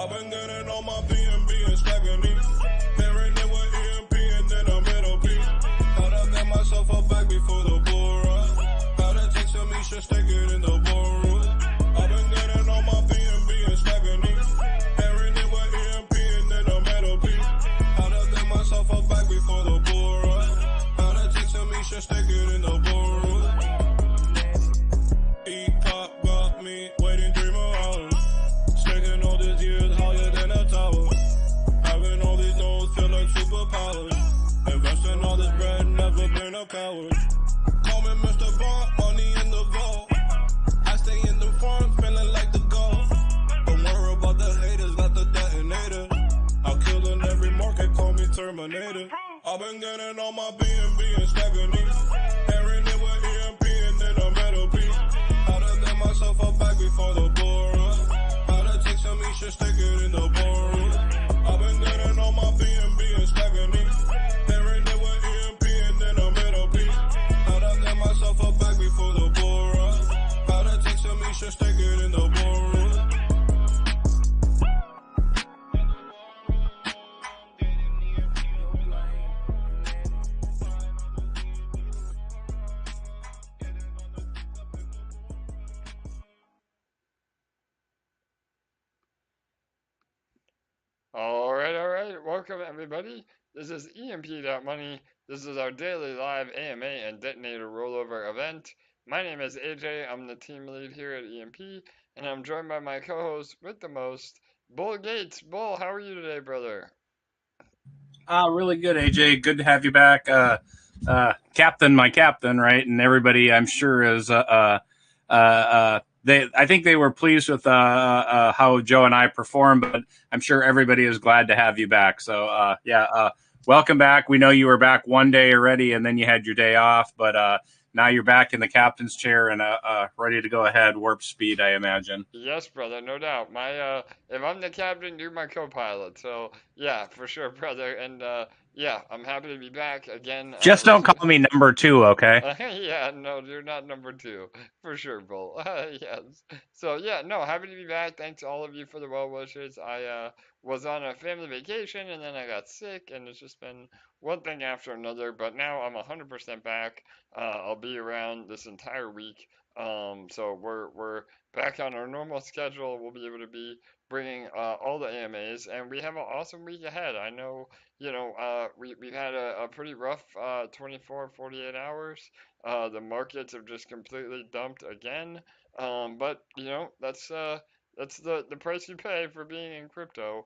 I've been getting on my BNB and stacking these. Pairing it with EMP and then a middle piece. Gotta get myself a bag before the bull run. Gotta take some ESHARE, stake it in the boardroom. I've been getting on my BNB and stacking these. Pairing it with EMP and then a middle piece. Gotta get myself a bag before the bull run. Gotta take some ESHARE, stake it in the boardroom. E-pop got me waiting 3 more hours. Staking all these years higher than a tower. Having all these nodes feel like superpowers. Investing all this bread, never been a coward. Call me Mr. Bond, money in the vault. I stay in the farm, feeling like the goal. Don't worry about the haters, not the detonator. I'll kill in every market, call me Terminator. I've been getting on my BNB and stacking these. Pairing it with EMP and then a metal piece. Gotta get myself a bag before the bull run. Gotta take some ESHARE, stick it in the boardroom. I've been getting on my BNB and stacking these. Pairing it with EMP and then a middle piece. Gotta get myself a bag before the bull run. Gotta take some ESHARE, stick it in the boardroom. All right. Welcome, everybody. This is EMP.Money. This is our daily live AMA and Detonator rollover event. My name is AJ. I'm the team lead here at EMP, and I'm joined by my co-host with the most, Bull Gates. Bull, how are you today, brother? Really good, AJ. Good to have you back. Captain, my captain, right? And everybody, I'm sure, is I think they were pleased with how Joe and I performed, but I'm sure everybody is glad to have you back. So welcome back. We know you were back one day already, and then you had your day off, but now you're back in the captain's chair and ready to go ahead, warp speed, I imagine. Yes, brother, no doubt. If I'm the captain, you're my co-pilot. So yeah, for sure, brother. And yeah, I'm happy to be back again. Just don't call me number 2, okay? Yeah, no, you're not number 2, for sure, Bull. Yes. So yeah, no, happy to be back. Thanks to all of you for the well wishes. I was on a family vacation and then I got sick, and it's just been one thing after another. But now I'm 100% back. I'll be around this entire week. So we're back on our normal schedule. We'll be able to be bringing all the AMAs, and we have an awesome week ahead. I know, we've had a pretty rough 24, 48 hours. The markets have just completely dumped again. But that's the price you pay for being in crypto.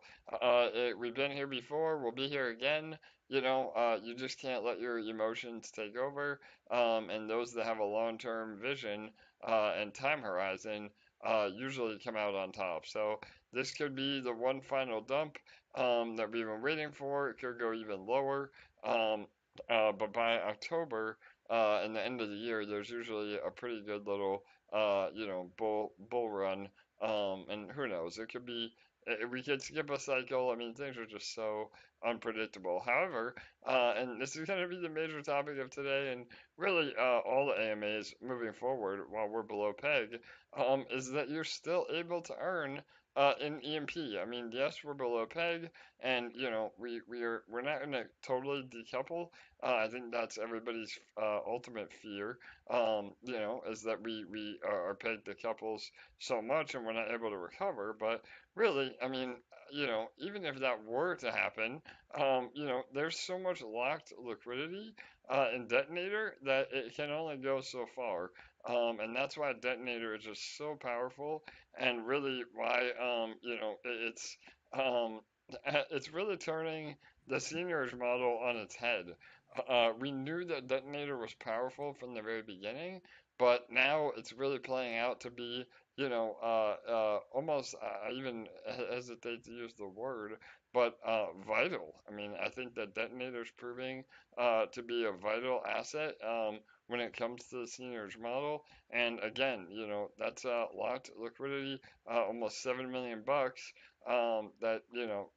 We've been here before. We'll be here again. You just can't let your emotions take over. And those that have a long-term vision and time horizon usually come out on top. So this could be the one final dump that we've been waiting for. It could go even lower. But by October and the end of the year, there's usually a pretty good little bull run. And who knows? It could be. We could skip a cycle. I mean, things are just so unpredictable. However, and this is going to be the major topic of today, and really all the AMAs moving forward while we're below peg, is that you're still able to earn in EMP. I mean, yes, we're below peg, and we're not going to totally decouple. I think that's everybody's ultimate fear. Is that we are pegged to couples so much and we're not able to recover. But really, I mean, even if that were to happen, there's so much locked liquidity in Detonator that it can only go so far. And that's why Detonator is just so powerful, and really why, um, it's really turning the seigniorage model on its head. We knew that Detonator was powerful from the very beginning, but now it's really playing out to be, almost, I even hesitate to use the word, but vital. I mean, I think that Detonator is proving to be a vital asset when it comes to the seigniorage model. And again, that's locked liquidity, almost 7 million bucks that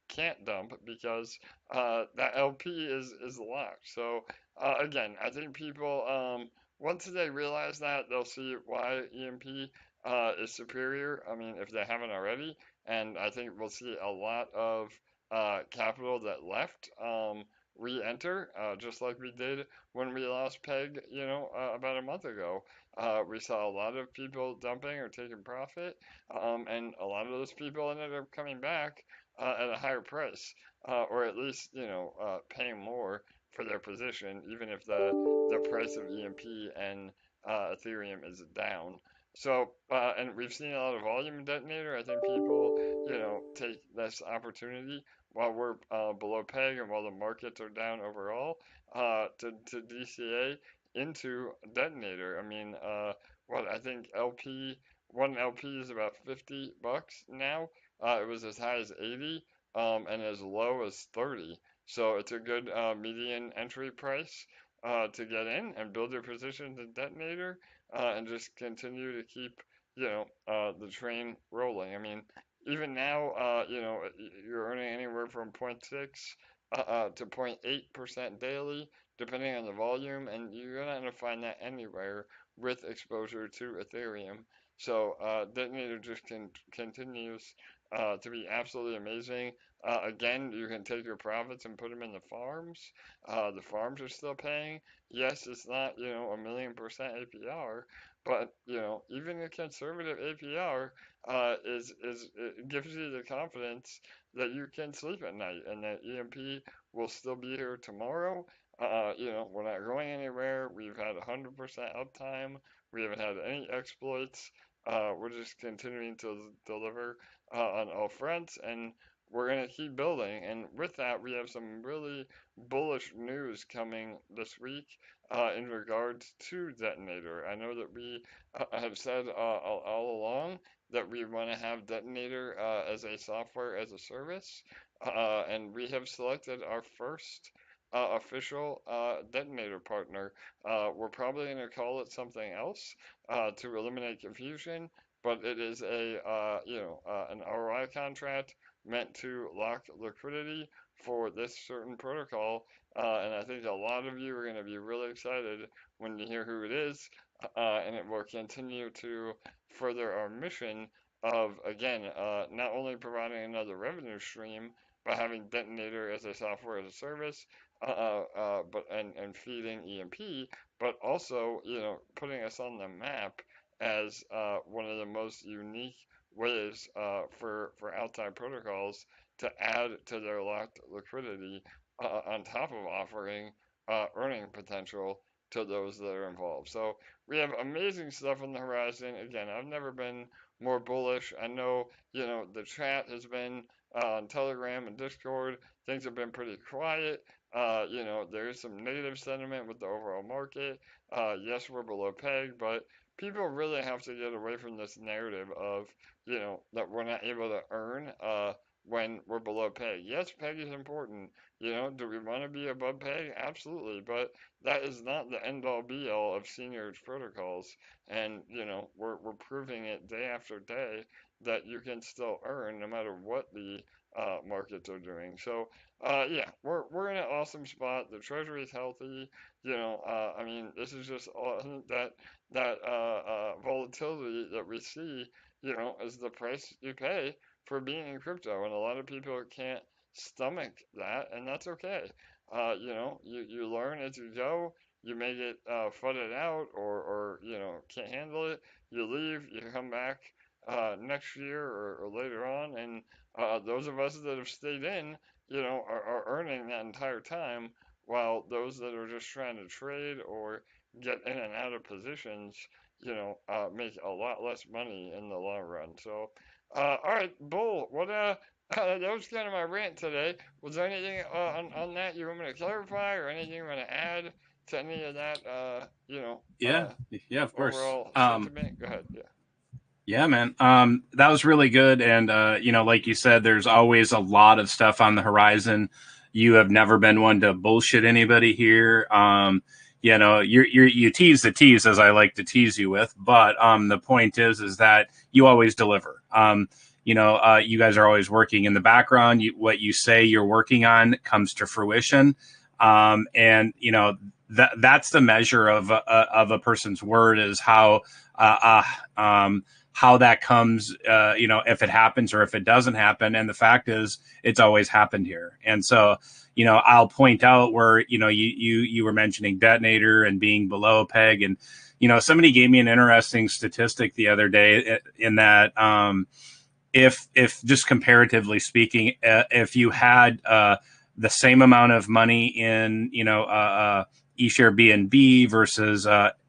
can't dump because that LP is locked. So again, I think people once they realize that, they'll see why EMP is superior. I mean, if they haven't already, and I think we'll see a lot of capital that left re-enter, just like we did when we lost PEG, about a month ago. We saw a lot of people dumping or taking profit, and a lot of those people ended up coming back at a higher price, or at least, paying more for their position, even if the price of EMP and Ethereum is down. So, and we've seen a lot of volume in Detonator. I think people, take this opportunity while we're below peg and while the markets are down overall, to DCA into Detonator. I mean, what I think one LP is about $50 now. It was as high as 80, and as low as 30. So it's a good median entry price to get in and build your positions in Detonator, and just continue to keep, the train rolling. I mean, even now, you're earning anywhere from 0.6 to 0.8% daily, depending on the volume, and you're not going to find that anywhere with exposure to Ethereum. So Detonator just continues to be absolutely amazing. Again, you can take your profits and put them in the farms. The farms are still paying. Yes, it's not, a million% APR, but, even a conservative APR it gives you the confidence that you can sleep at night and that EMP will still be here tomorrow. We're not going anywhere. We've had 100% uptime. We haven't had any exploits. We're just continuing to deliver on all fronts, and we're going to keep building. And with that, we have some really bullish news coming this week in regards to Detonator. I know that we have said all along that we want to have Detonator as a software as a service, and we have selected our first official Detonator partner. We're probably going to call it something else to eliminate confusion, but it is an ROI contract meant to lock liquidity for this certain protocol. And I think a lot of you are going to be really excited when you hear who it is, and it will continue to further our mission of, again, not only providing another revenue stream by having Detonator as a software as a service, and feeding EMP, but also, putting us on the map as one of the most unique ways for outside protocols to add to their locked liquidity, on top of offering earning potential to those that are involved. So we have amazing stuff on the horizon. Again, I've never been more bullish. I know, the chat has been on Telegram and Discord. Things have been pretty quiet. There is some negative sentiment with the overall market. Yes, we're below peg, but people really have to get away from this narrative of, that we're not able to earn when we're below peg. Yes, peg is important. Do we want to be above peg? Absolutely, but that is not the end all be all of seigniorage protocols. And, we're proving it day after day that you can still earn no matter what the markets are doing. So, yeah, we're in an awesome spot. The Treasury is healthy. I mean, this is just that volatility that we see, is the price you pay for being in crypto, and a lot of people can't stomach that, and that's okay. You learn as you go. You may get fudded out, or can't handle it. You leave. You come back next year or later on, and those of us that have stayed in, are earning that entire time, while those that are just trying to trade or get in and out of positions, make a lot less money in the long run. So, all right, Bull, what that was kind of my rant today. Was there anything on that you want me to clarify, or anything you want to add to any of that? Yeah, of course. Overall sentiment. Go ahead. Yeah. Yeah, man. That was really good. And, like you said, there's always a lot of stuff on the horizon. You have never been one to bullshit anybody here. You tease the tease, as I like to tease you with. But the point is that you always deliver. You guys are always working in the background. What you say you're working on comes to fruition. And that's the measure of a person's word, is how how that comes, if it happens or if it doesn't happen. And the fact is, it's always happened here. And so, I'll point out where, you were mentioning Detonator and being below peg. And, somebody gave me an interesting statistic the other day in that, if just comparatively speaking, if you had the same amount of money in eShare BNB versus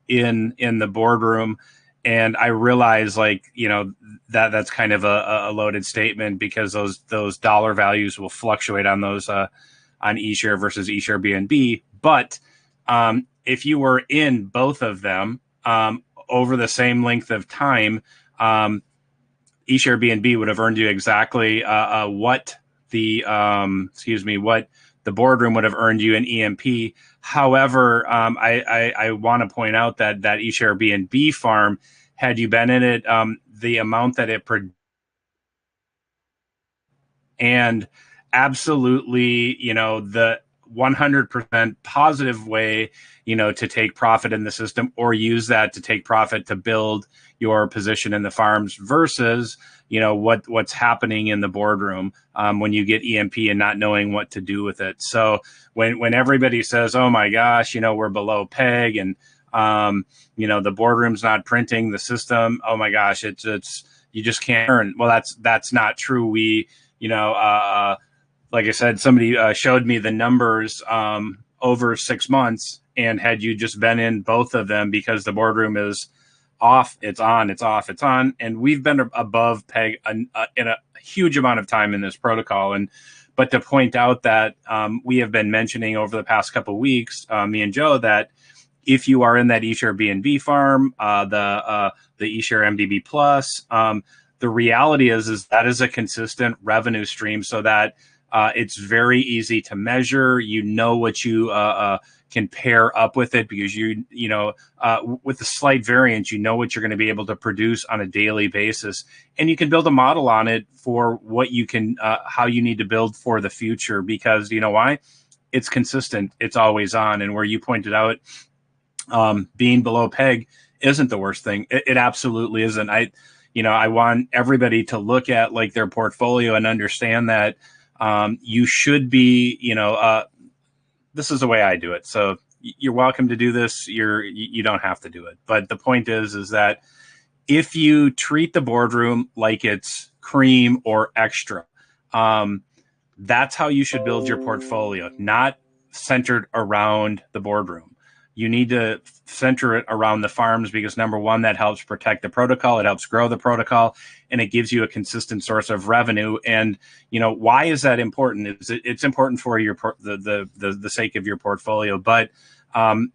in the Boardroom, and I realize that's kind of a loaded statement because those dollar values will fluctuate on those on eShare versus eShare BNB. But if you were in both of them over the same length of time, eShare BNB would have earned you exactly what the Boardroom would have earned you in EMP. However, I want to point out that eShare BNB farm, had you been in it, the amount that it produced, and absolutely, the 100% positive way, to take profit in the system or use that to take profit to build your position in the farms versus, what's happening in the Boardroom when you get EMP and not knowing what to do with it. So when everybody says, oh my gosh, we're below peg and, the Boardroom's not printing the system, oh my gosh, it's you just can't earn. Well, that's not true. We, like I said, somebody showed me the numbers over 6 months, and had you just been in both of them, because the Boardroom is off, it's on, it's off, it's on, and we've been above peg in a huge amount of time in this protocol. But to point out that we have been mentioning over the past couple of weeks, me and Joe, that if you are in that eShare BNB farm, the eShare MDB Plus, the reality is that is a consistent revenue stream, so that it's very easy to measure. What you can pair up with it, because with the slight variance, what you're going to be able to produce on a daily basis, and you can build a model on it for what you can, how you need to build for the future, because why? It's consistent. It's always on. And where you pointed out, being below peg isn't the worst thing. It absolutely isn't. I want everybody to look at their portfolio and understand that you should be, this is the way I do it. So you're welcome to do this. You don't have to do it. But the point is that if you treat the Boardroom like it's cream or extra, that's how you should build your portfolio, not centered around the Boardroom. You need to center it around the farms, because number one, that helps protect the protocol. It helps grow the protocol, and it gives you a consistent source of revenue. And, why is that important? It's important for the sake of your portfolio, but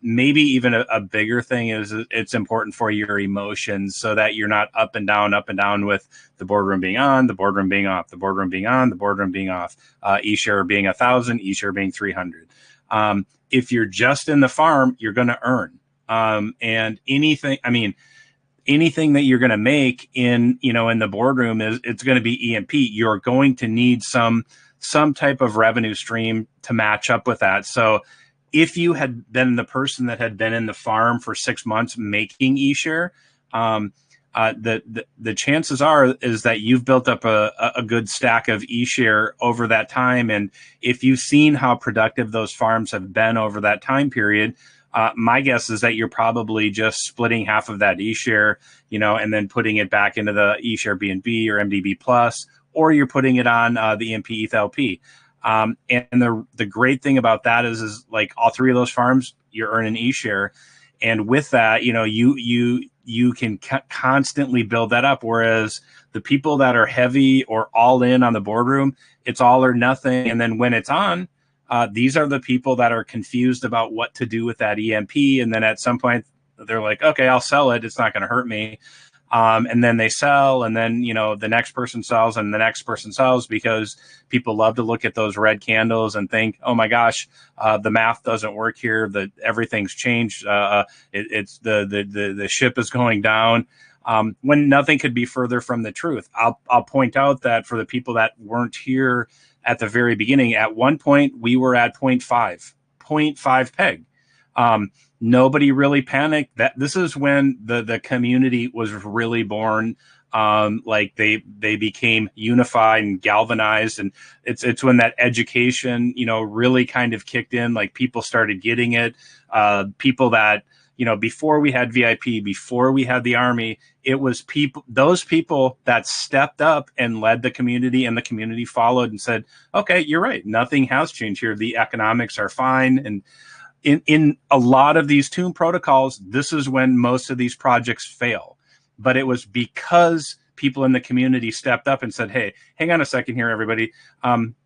maybe even a bigger thing is it's important for your emotions, so that you're not up and down with the Boardroom being on, the Boardroom being off, the Boardroom being on, the Boardroom being off, eShare being 1,000, eShare being 300. If you're just in the farm, you're going to earn. And anything that you're going to make in the Boardroom it's going to be EMP. You're going to need some type of revenue stream to match up with that. So if you had been the person that had been in the farm for 6 months making eShare, the chances is that you've built up a good stack of eShare over that time. And if you've seen how productive those farms have been over that time period, my guess is that you're probably just splitting half of that eShare, and then putting it back into the eShare BNB or MDB Plus, or you're putting it on the EMP ETH LP. And the great thing about that is all three of those farms, you're earning eShare. And with that, you can constantly build that up. Whereas the people that are heavy or all in on the Boardroom, it's all or nothing. And then when it's on, these are the people that are confused about what to do with that EMP. And then at some point they're like, okay, I'll sell it. It's not going to hurt me. And then they sell, and then, the next person sells, and the next person sells, because people love to look at those red candles and think, oh my gosh, the math doesn't work here. Everything's changed. It's the ship is going down, when nothing could be further from the truth. I'll point out that for the people that weren't here at the very beginning, at one point we were at 0.5 peg. Nobody really panicked. That this is when the community was really born. Like they became unified and galvanized, and it's when that education, you know, really kind of kicked in. Like people started getting it. People that, you know, before we had VIP, before we had the army, it was those people that stepped up and led the community, and the community followed and said, okay, you're right. Nothing has changed here. The economics are fine. And in a lot of these tomb protocols, this is when most of these projects fail. But it was because people in the community stepped up and said, hey, hang on a second here, everybody.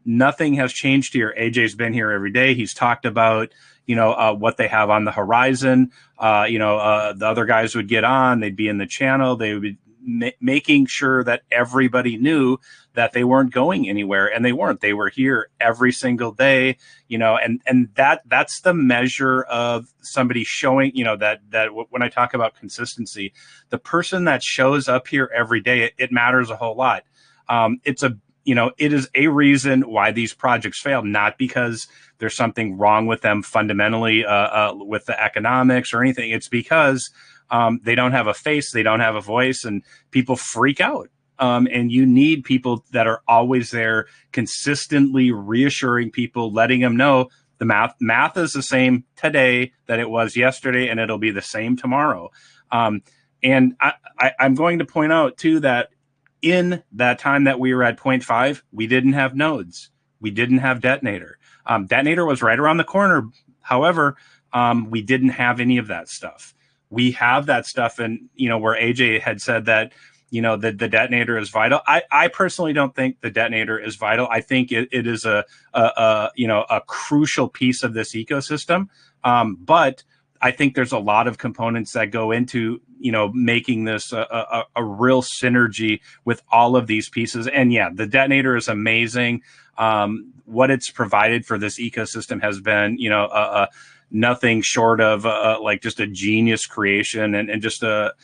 Nothing has changed here. AJ's been here every day. He's talked about, you know, what they have on the horizon. The other guys would get on, they'd be in the channel, they would be making sure that everybody knew that they weren't going anywhere, and they weren't. They were here every single day, you know, and that's the measure of somebody showing, you know, that when I talk about consistency, the person that shows up here every day, it matters a whole lot. It is a reason why these projects fail, not because there's something wrong with them fundamentally with the economics or anything. It's because they don't have a face, they don't have a voice, and people freak out. And you need people that are always there, consistently reassuring people, letting them know the math is the same today that it was yesterday, and it'll be the same tomorrow. And I'm going to point out too that in that time that we were at 0.5, we didn't have nodes. We didn't have Detonator. Detonator was right around the corner. However, we didn't have any of that stuff. We have that stuff, and, you know, where AJ had said that, you know, the Detonator is vital. I personally don't think the Detonator is vital. I think it is a crucial piece of this ecosystem. But I think there's a lot of components that go into, you know, making this a real synergy with all of these pieces. And yeah, the Detonator is amazing. What it's provided for this ecosystem has been, you know, nothing short of like just a genius creation, and just a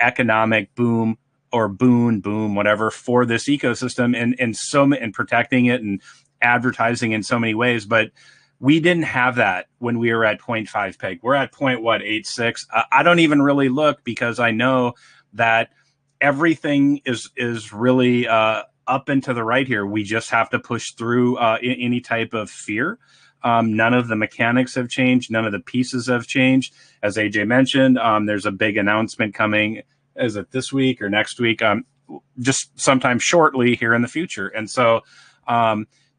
economic boom or boom, whatever, for this ecosystem, and protecting it and advertising in so many ways. But we didn't have that when we were at 0.5 peg. We're at 0.86. I don't even really look, because I know that everything is really up and to the right here. We just have to push through any type of fear. None of the mechanics have changed. None of the pieces have changed. As AJ mentioned, there's a big announcement coming. Is it this week or next week? Just sometime shortly here in the future. And so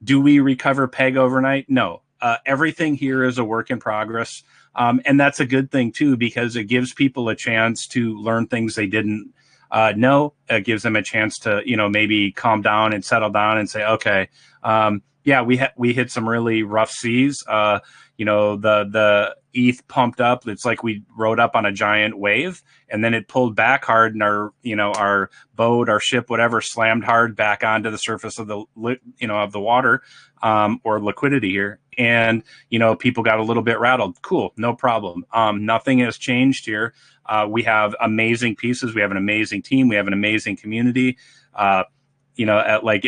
do we recover PEG overnight? No. Everything here is a work in progress. And that's a good thing too, because it gives people a chance to learn things they didn't know. It gives them a chance to, you know, maybe calm down and settle down and say, okay, yeah, we hit some really rough seas. You know, the ETH pumped up. It's like we rode up on a giant wave, and then it pulled back hard, and our boat, our ship, whatever, slammed hard back onto the surface of the water, or liquidity here. And, you know, people got a little bit rattled. Cool, no problem. Nothing has changed here. We have amazing pieces. We have an amazing team. We have an amazing community.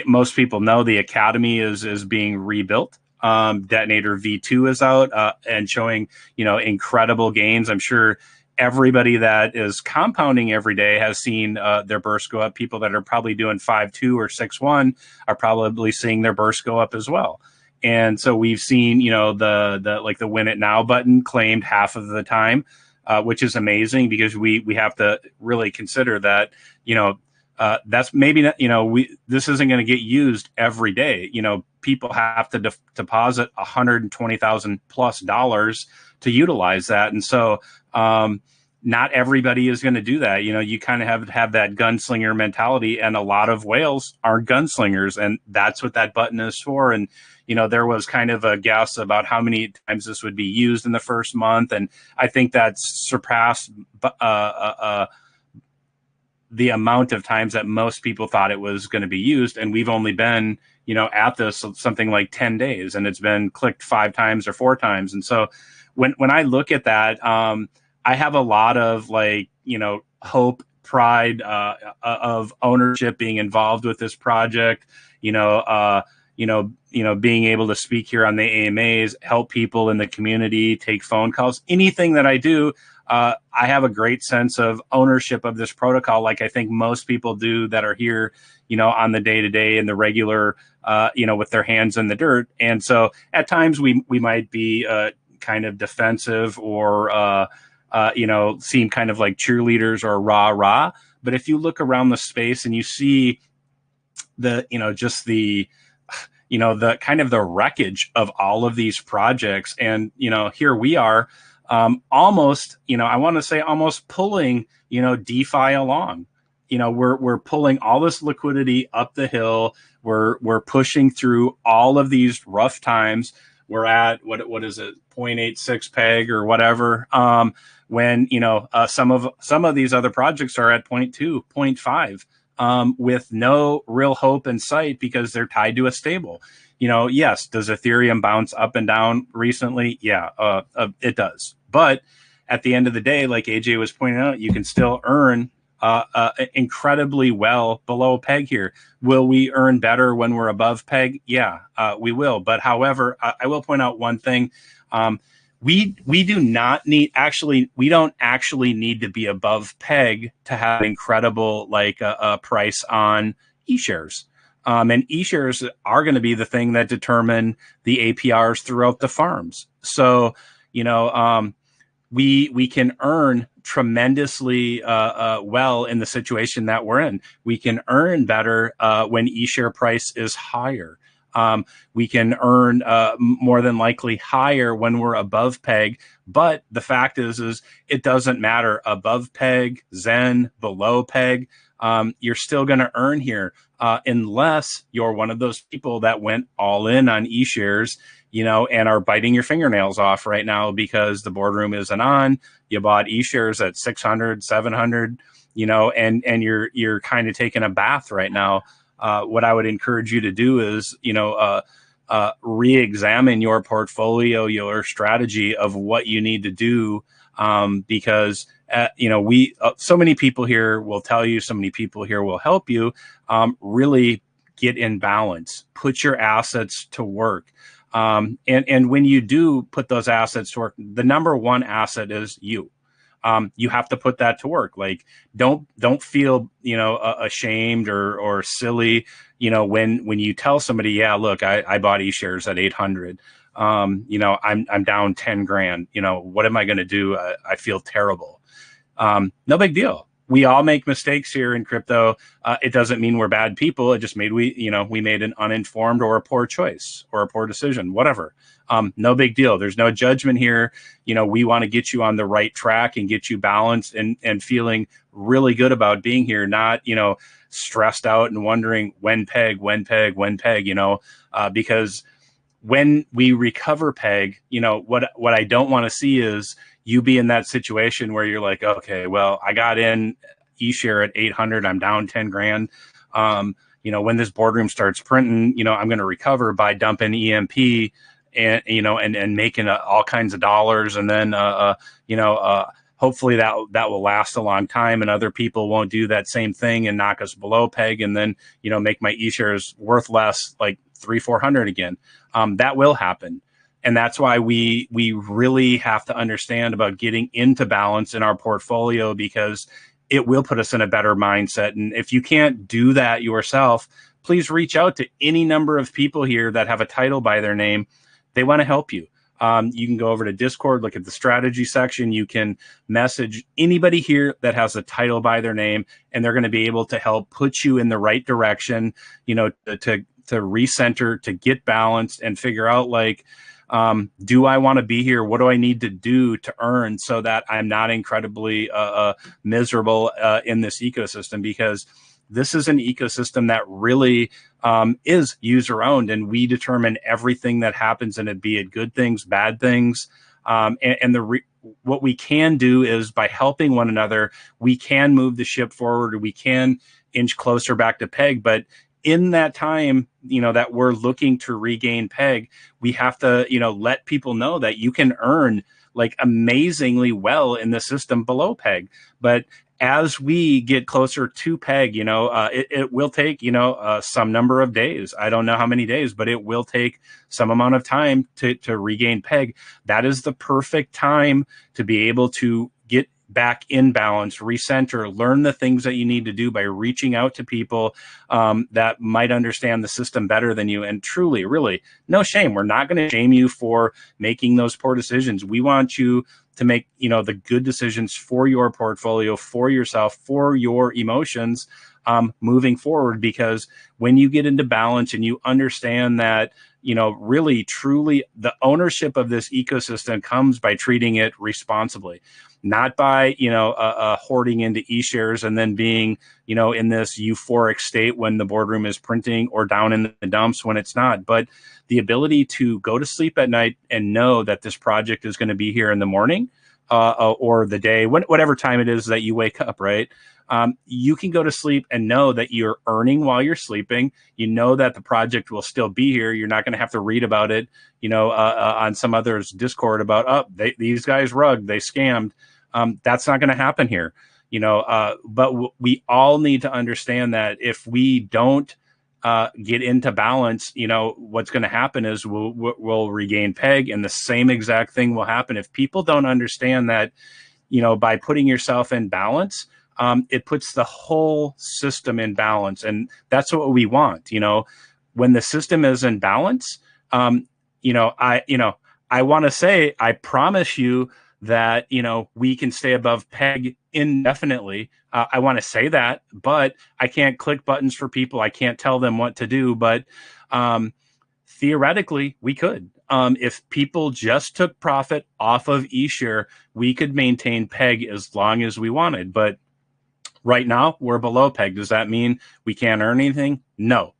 Most people know, the academy is being rebuilt. Detonator V2 is out and showing, you know, incredible gains. I'm sure everybody that is compounding every day has seen their burst go up. People that are probably doing 5.2 or 6.1 are probably seeing their burst go up as well. And so we've seen, you know, the win it now button claimed half of the time, which is amazing, because we have to really consider that, you know, that's maybe not, you know, this isn't going to get used every day. You know, people have to deposit $120,000+ to utilize that. And so not everybody is going to do that. You know, you kind of have that gunslinger mentality, and a lot of whales aren't gunslingers, and that's what that button is for. And, you know, there was kind of a guess about how many times this would be used in the first month. And I think that's surpassed the amount of times that most people thought it was going to be used. And we've only been, you know, at this something like 10 days, and it's been clicked 5 times or 4 times. And so when I look at that, I have a lot of, like, you know, hope, pride of ownership, being involved with this project, being able to speak here on the AMAs, help people in the community, take phone calls, anything that I do. I have a great sense of ownership of this protocol, like I think most people do that are here, on the day-to-day and the regular, with their hands in the dirt. And so at times we might be kind of defensive or, seem kind of like cheerleaders or rah-rah. But if you look around the space and you see the, just the kind of the wreckage of all of these projects, and, here we are, almost, I want to say almost pulling, DeFi along. We're pulling all this liquidity up the hill. We're pushing through all of these rough times. We're at what is it, 0.86 peg or whatever. When some of these other projects are at 0.2, 0.5, with no real hope in sight because they're tied to a stable. Yes, does Ethereum bounce up and down recently? Yeah, it does. But at the end of the day, like AJ was pointing out, you can still earn incredibly well below peg here. Will we earn better when we're above peg? Yeah, we will. But however, I will point out one thing. We don't actually need to be above peg to have incredible price on ESHARES. And ESHARES are going to be the thing that determine the APRs throughout the farms. So, we can earn tremendously well in the situation that we're in. We can earn better when eShare price is higher. We can earn more than likely higher when we're above peg. But the fact is it doesn't matter above peg, Zen, below peg. You're still going to earn here unless you're one of those people that went all in on eShares, and are biting your fingernails off right now because the boardroom isn't on. You bought eShares at 600, 700, and you're kind of taking a bath right now. What I would encourage you to do is, re-examine your portfolio, your strategy of what you need to do, because so many people here will tell you, so many people here will help you really get in balance, put your assets to work. And when you do put those assets to work, the number one asset is you. You have to put that to work. Like, don't feel, ashamed or silly, when you tell somebody, yeah, look, I bought eShares at 800. I'm down 10 grand. What am I going to do? I feel terrible. No big deal. We all make mistakes here in crypto. It doesn't mean we're bad people. It just we made an uninformed or a poor choice or a poor decision, whatever. No big deal. There's no judgment here. We want to get you on the right track and get you balanced and feeling really good about being here, not, stressed out and wondering when peg, because when we recover peg, what I don't want to see is you be in that situation where you're like, okay, well, I got in eShare at 800, I'm down 10 grand. When this boardroom starts printing, I'm going to recover by dumping EMP and making all kinds of dollars. And then, hopefully that will last a long time and other people won't do that same thing and knock us below peg and then, make my eShares worth less, like 300-400 again. That will happen. And that's why we really have to understand about getting into balance in our portfolio, because it will put us in a better mindset. And if you can't do that yourself, please reach out to any number of people here that have a title by their name. They want to help you. You can go over to Discord, look at the strategy section. You can message anybody here that has a title by their name, and they're going to be able to help put you in the right direction, to recenter, to get balanced and figure out, like, do I want to be here? What do I need to do to earn so that I'm not incredibly miserable in this ecosystem? Because this is an ecosystem that really is user-owned, and we determine everything that happens in it, be it good things, bad things. What we can do is, by helping one another, we can move the ship forward, or we can inch closer back to peg. But in that time, that we're looking to regain peg, we have to, let people know that you can earn like amazingly well in the system below peg. But as we get closer to peg, it will take, some number of days. I don't know how many days, but it will take some amount of time to regain peg. That is the perfect time to be able to get back in balance, recenter, learn the things that you need to do by reaching out to people that might understand the system better than you. And truly, really, no shame. We're not going to shame you for making those poor decisions. We want you to make, the good decisions for your portfolio, for yourself, for your emotions moving forward. Because when you get into balance and you understand that, really, truly, the ownership of this ecosystem comes by treating it responsibly, not by, hoarding into ESHARES and then being, in this euphoric state when the boardroom is printing, or down in the dumps when it's not. But the ability to go to sleep at night and know that this project is going to be here in the morning or the day, whatever time it is that you wake up, right? You can go to sleep and know that you're earning while you're sleeping. You know that the project will still be here. You're not going to have to read about it, on some other's Discord about, these guys rugged, they scammed. That's not going to happen here, but we all need to understand that if we don't get into balance, what's going to happen is we'll regain PEG, and the same exact thing will happen if people don't understand that, by putting yourself in balance, it puts the whole system in balance. And that's what we want. When the system is in balance, I want to say, I promise you that, we can stay above PEG indefinitely. I want to say that, but I can't click buttons for people. I can't tell them what to do, but theoretically we could. If people just took profit off of eShare, we could maintain PEG as long as we wanted. But right now we're below PEG. Does that mean we can't earn anything? No.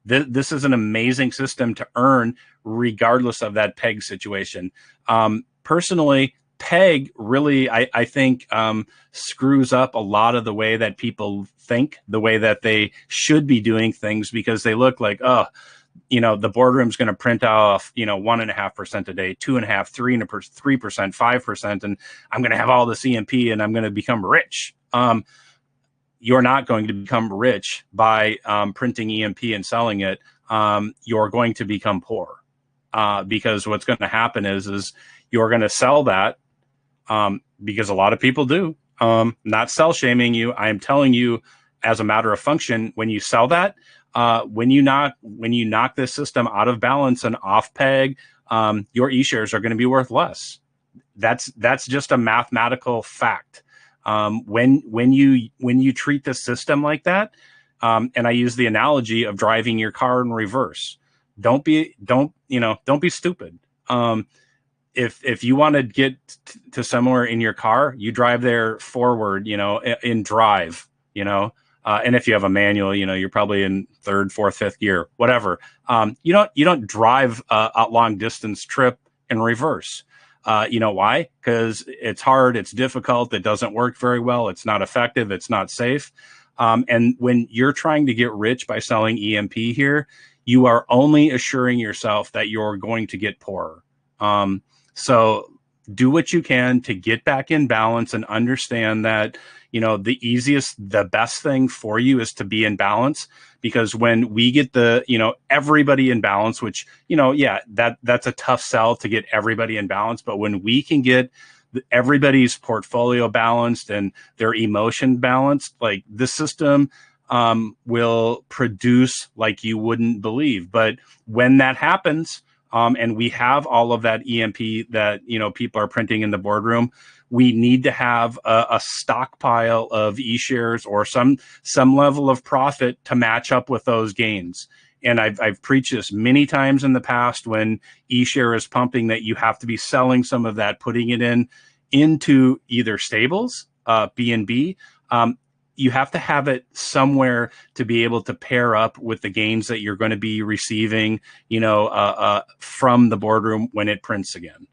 This is an amazing system to earn regardless of that PEG situation. Personally, PEG really, I think, screws up a lot of the way that people think, the way that they should be doing things, because they look like, the boardroom's going to print off, 1.5% a day, 2.5%, 3%, 5%, and I'm going to have all this EMP and I'm going to become rich. You're not going to become rich by printing EMP and selling it. You're going to become poor because what's going to happen is you're going to sell that because a lot of people do. Not sell shaming you. I am telling you, as a matter of function, when you sell that, when you knock this system out of balance and off PEG, your eShares are going to be worth less. That's just a mathematical fact. When you treat the system like that, and I use the analogy of driving your car in reverse, don't be stupid. If you want to get to somewhere in your car, you drive there forward, in drive, and if you have a manual, you're probably in third, fourth, fifth gear, whatever. You don't drive a long distance trip in reverse. Why? Because it's hard, it's difficult, it doesn't work very well, it's not effective, it's not safe. And when you're trying to get rich by selling EMP here, you are only assuring yourself that you're going to get poorer. So do what you can to get back in balance and understand that, the best thing for you is to be in balance, because when we get everybody in balance, which, that's a tough sell to get everybody in balance. But when we can get everybody's portfolio balanced and their emotion balanced, like the system will produce like you wouldn't believe. But when that happens, and we have all of that EMP that, people are printing in the boardroom, we need to have a stockpile of eShares or some level of profit to match up with those gains. And I've preached this many times in the past, when eShare is pumping, that you have to be selling some of that, putting it into either stables, BNB. You have to have it somewhere to be able to pair up with the gains that you're going to be receiving, from the boardroom when it prints again.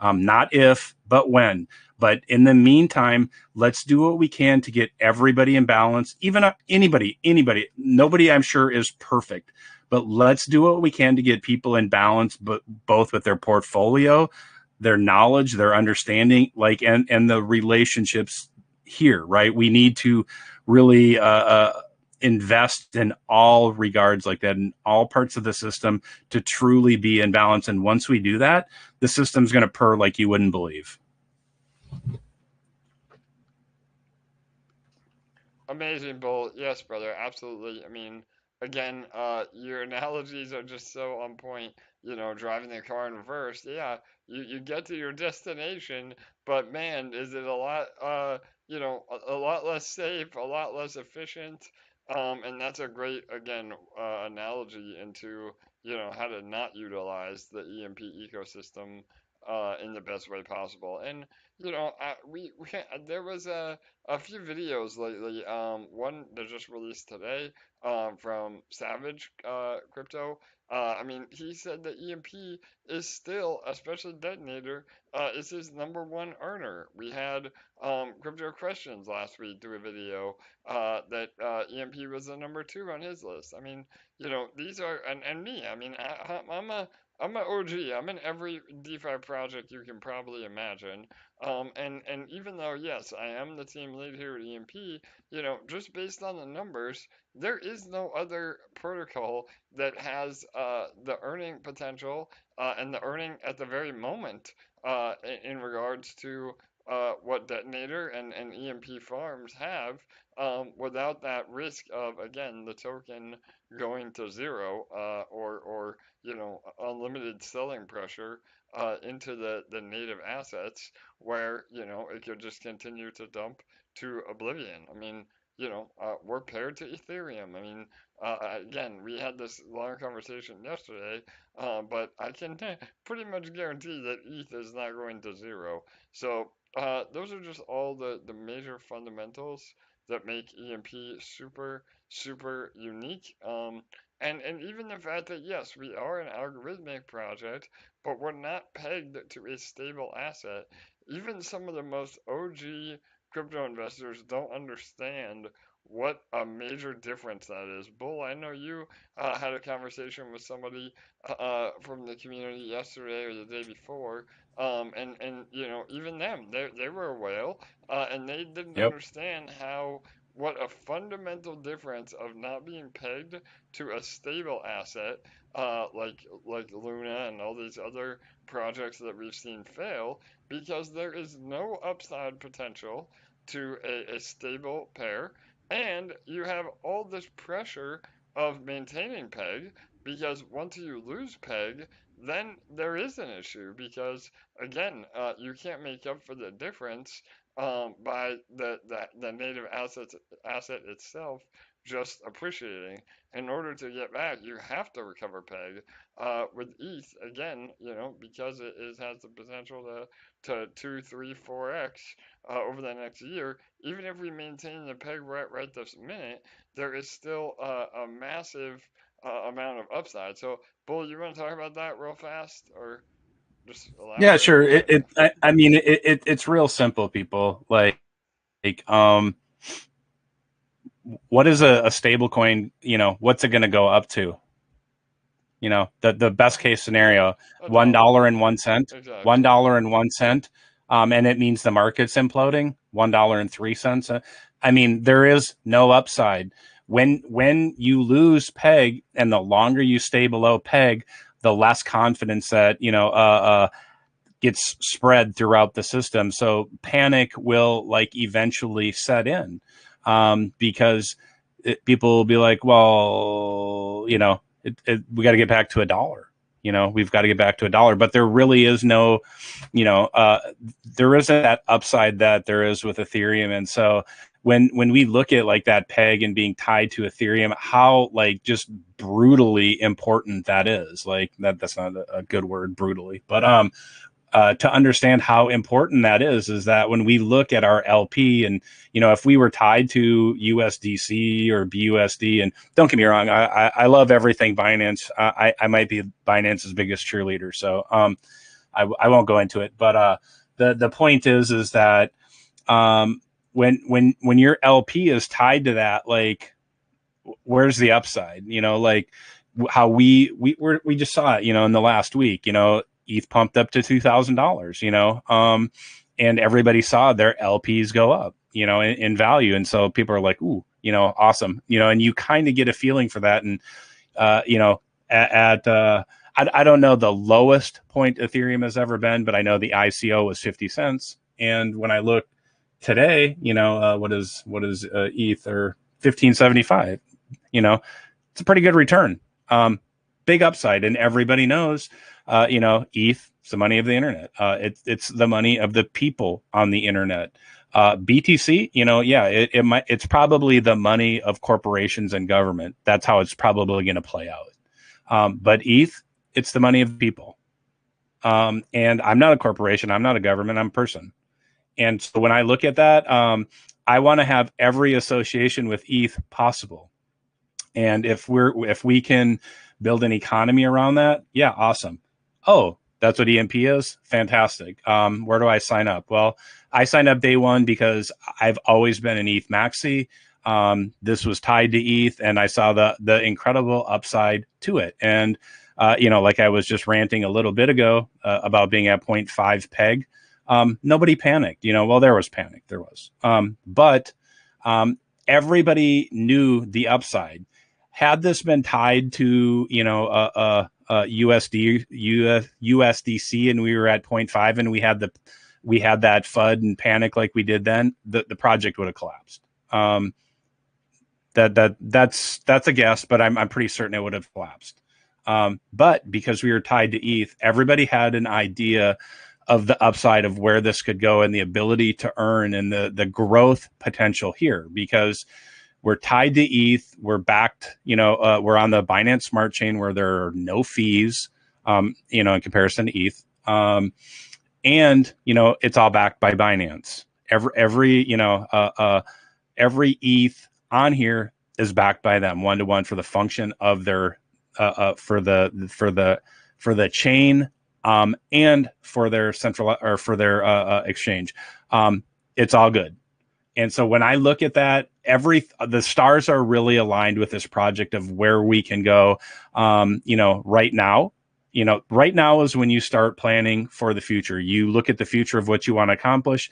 Not if, but when. But in the meantime, let's do what we can to get everybody in balance. Even anybody, nobody I'm sure is perfect, but let's do what we can to get people in balance, but both with their portfolio, their knowledge, their understanding, and the relationships here, right? We need to really invest in all regards like that, in all parts of the system, to truly be in balance. And once we do that, the system's going to purr like you wouldn't believe. Amazing, Bull. Yes, brother, absolutely. I mean, again, your analogies are just so on point. You know, driving the car in reverse. Yeah, you get to your destination, but man, is it a lot, a lot less safe, a lot less efficient. And that's a great, again, analogy into, how to not utilize the EMP ecosystem in the best way possible. And, we there was a few videos lately. One that just released today from Savage Crypto. I mean, he said that EMP is still, especially Detonator, is his #1 earner. We had Crypto Questions last week do a video that EMP was the #2 on his list. I mean, these are, and me. I mean, I'm an OG. I'm in every DeFi project you can probably imagine. And even though, yes, I am the team lead here at EMP, just based on the numbers, there is no other protocol that has the earning potential and the earning at the very moment in regards to what Detonator and EMP farms have without that risk of, again, the token going to zero or unlimited selling pressure into the native assets where, it could just continue to dump to oblivion. I mean, we're paired to Ethereum. I mean, again, we had this long conversation yesterday, but I can pretty much guarantee that ETH is not going to zero. So, those are just all the major fundamentals that make EMP super, super unique. And even the fact that, yes, we are an algorithmic project, but we're not pegged to a stable asset. Even some of the most OG crypto investors don't understand what a major difference that is. Bull, I know you had a conversation with somebody from the community yesterday or the day before, and even them, they were a whale, and they didn't Yep. understand what a fundamental difference of not being pegged to a stable asset, like Luna and all these other projects that we've seen fail, because there is no upside potential to a stable pair, and you have all this pressure of maintaining peg, because once you lose peg, then there is an issue, because again, you can't make up for the difference by the native asset itself just appreciating. In order to get back, you have to recover peg. With ETH, again, because it has the potential to 2, 3, 4x over the next year, even if we maintain the peg right this minute, there is still a massive amount of upside. So, Bull, you want to talk about that real fast, or just Yeah, elaborate a sure. little bit? I mean, it's real simple, people. Like, what is a stable coin? What's it going to go up to? The best case scenario, A $1 dollar. and 1 cent, Exactly. $1 and 1 cent, and it means the market's imploding. $1 and 3 cents. I mean, there is no upside when you lose peg, and the longer you stay below peg, the less confidence that gets spread throughout the system. So panic will eventually set in, because people will be like, well, we got to get back to $1. We've got to get back to $1, but there really is no, there isn't that upside that there is with Ethereum. And so when we look at that peg and being tied to Ethereum, how just brutally important that is, that's not a good word, brutally, but to understand how important that is that when we look at our LP, and if we were tied to USDC or BUSD, and don't get me wrong, I love everything Binance. I might be Binance's biggest cheerleader, so I won't go into it. But the point is that when your LP is tied to that, where's the upside? How we just saw it, in the last week. ETH pumped up to $2,000, and everybody saw their LPs go up, in value. And so people are like, ooh, awesome, and you kind of get a feeling for that. And, I don't know the lowest point Ethereum has ever been, but I know the ICO was 50 cents. And when I look today, what is ETH or 1575? It's a pretty good return. Big upside, and everybody knows, ETH is the money of the internet. It's the money of the people on the internet. BTC, it's probably the money of corporations and government. That's how it's probably going to play out. But ETH, it's the money of the people. And I'm not a corporation. I'm not a government. I'm a person. And so when I look at that, I want to have every association with ETH possible. And if we can build an economy around that, yeah, awesome. Oh, that's what EMP is? Fantastic. Where do I sign up? Well, I signed up day one because I've always been an ETH maxi. This was tied to ETH, and I saw the incredible upside to it. And like I was just ranting a little bit ago about being at 0.5 peg. Nobody panicked. Well, there was panic. There was. But everybody knew the upside. Had this been tied to, USDC, and we were at 0.5, and we had that FUD and panic like we did then, the project would have collapsed. That's a guess, but I'm pretty certain it would have collapsed. But because we were tied to ETH, everybody had an idea of the upside of where this could go and the ability to earn and the growth potential here, because we're tied to ETH. We're backed, we're on the Binance Smart Chain where there are no fees, in comparison to ETH. And, it's all backed by Binance. Every ETH on here is backed by them 1-to-1 for the function of their, for the chain, and for their central, or for their, exchange. It's all good. And so when I look at that, the stars are really aligned with this project of where we can go. Right now, right now is when you start planning for the future. You look at the future of what you want to accomplish,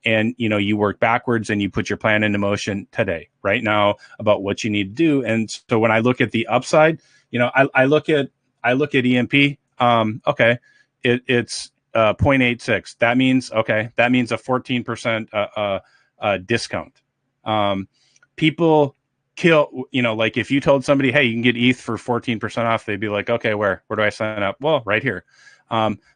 and, you work backwards and you put your plan into motion today, right now, about what you need to do. And so when I look at the upside, I look at EMP. Okay, it's 0.86. That means a 14% discount. People kill, like if you told somebody, hey, you can get ETH for 14% off, they'd be like, okay, where do I sign up? Well, right here.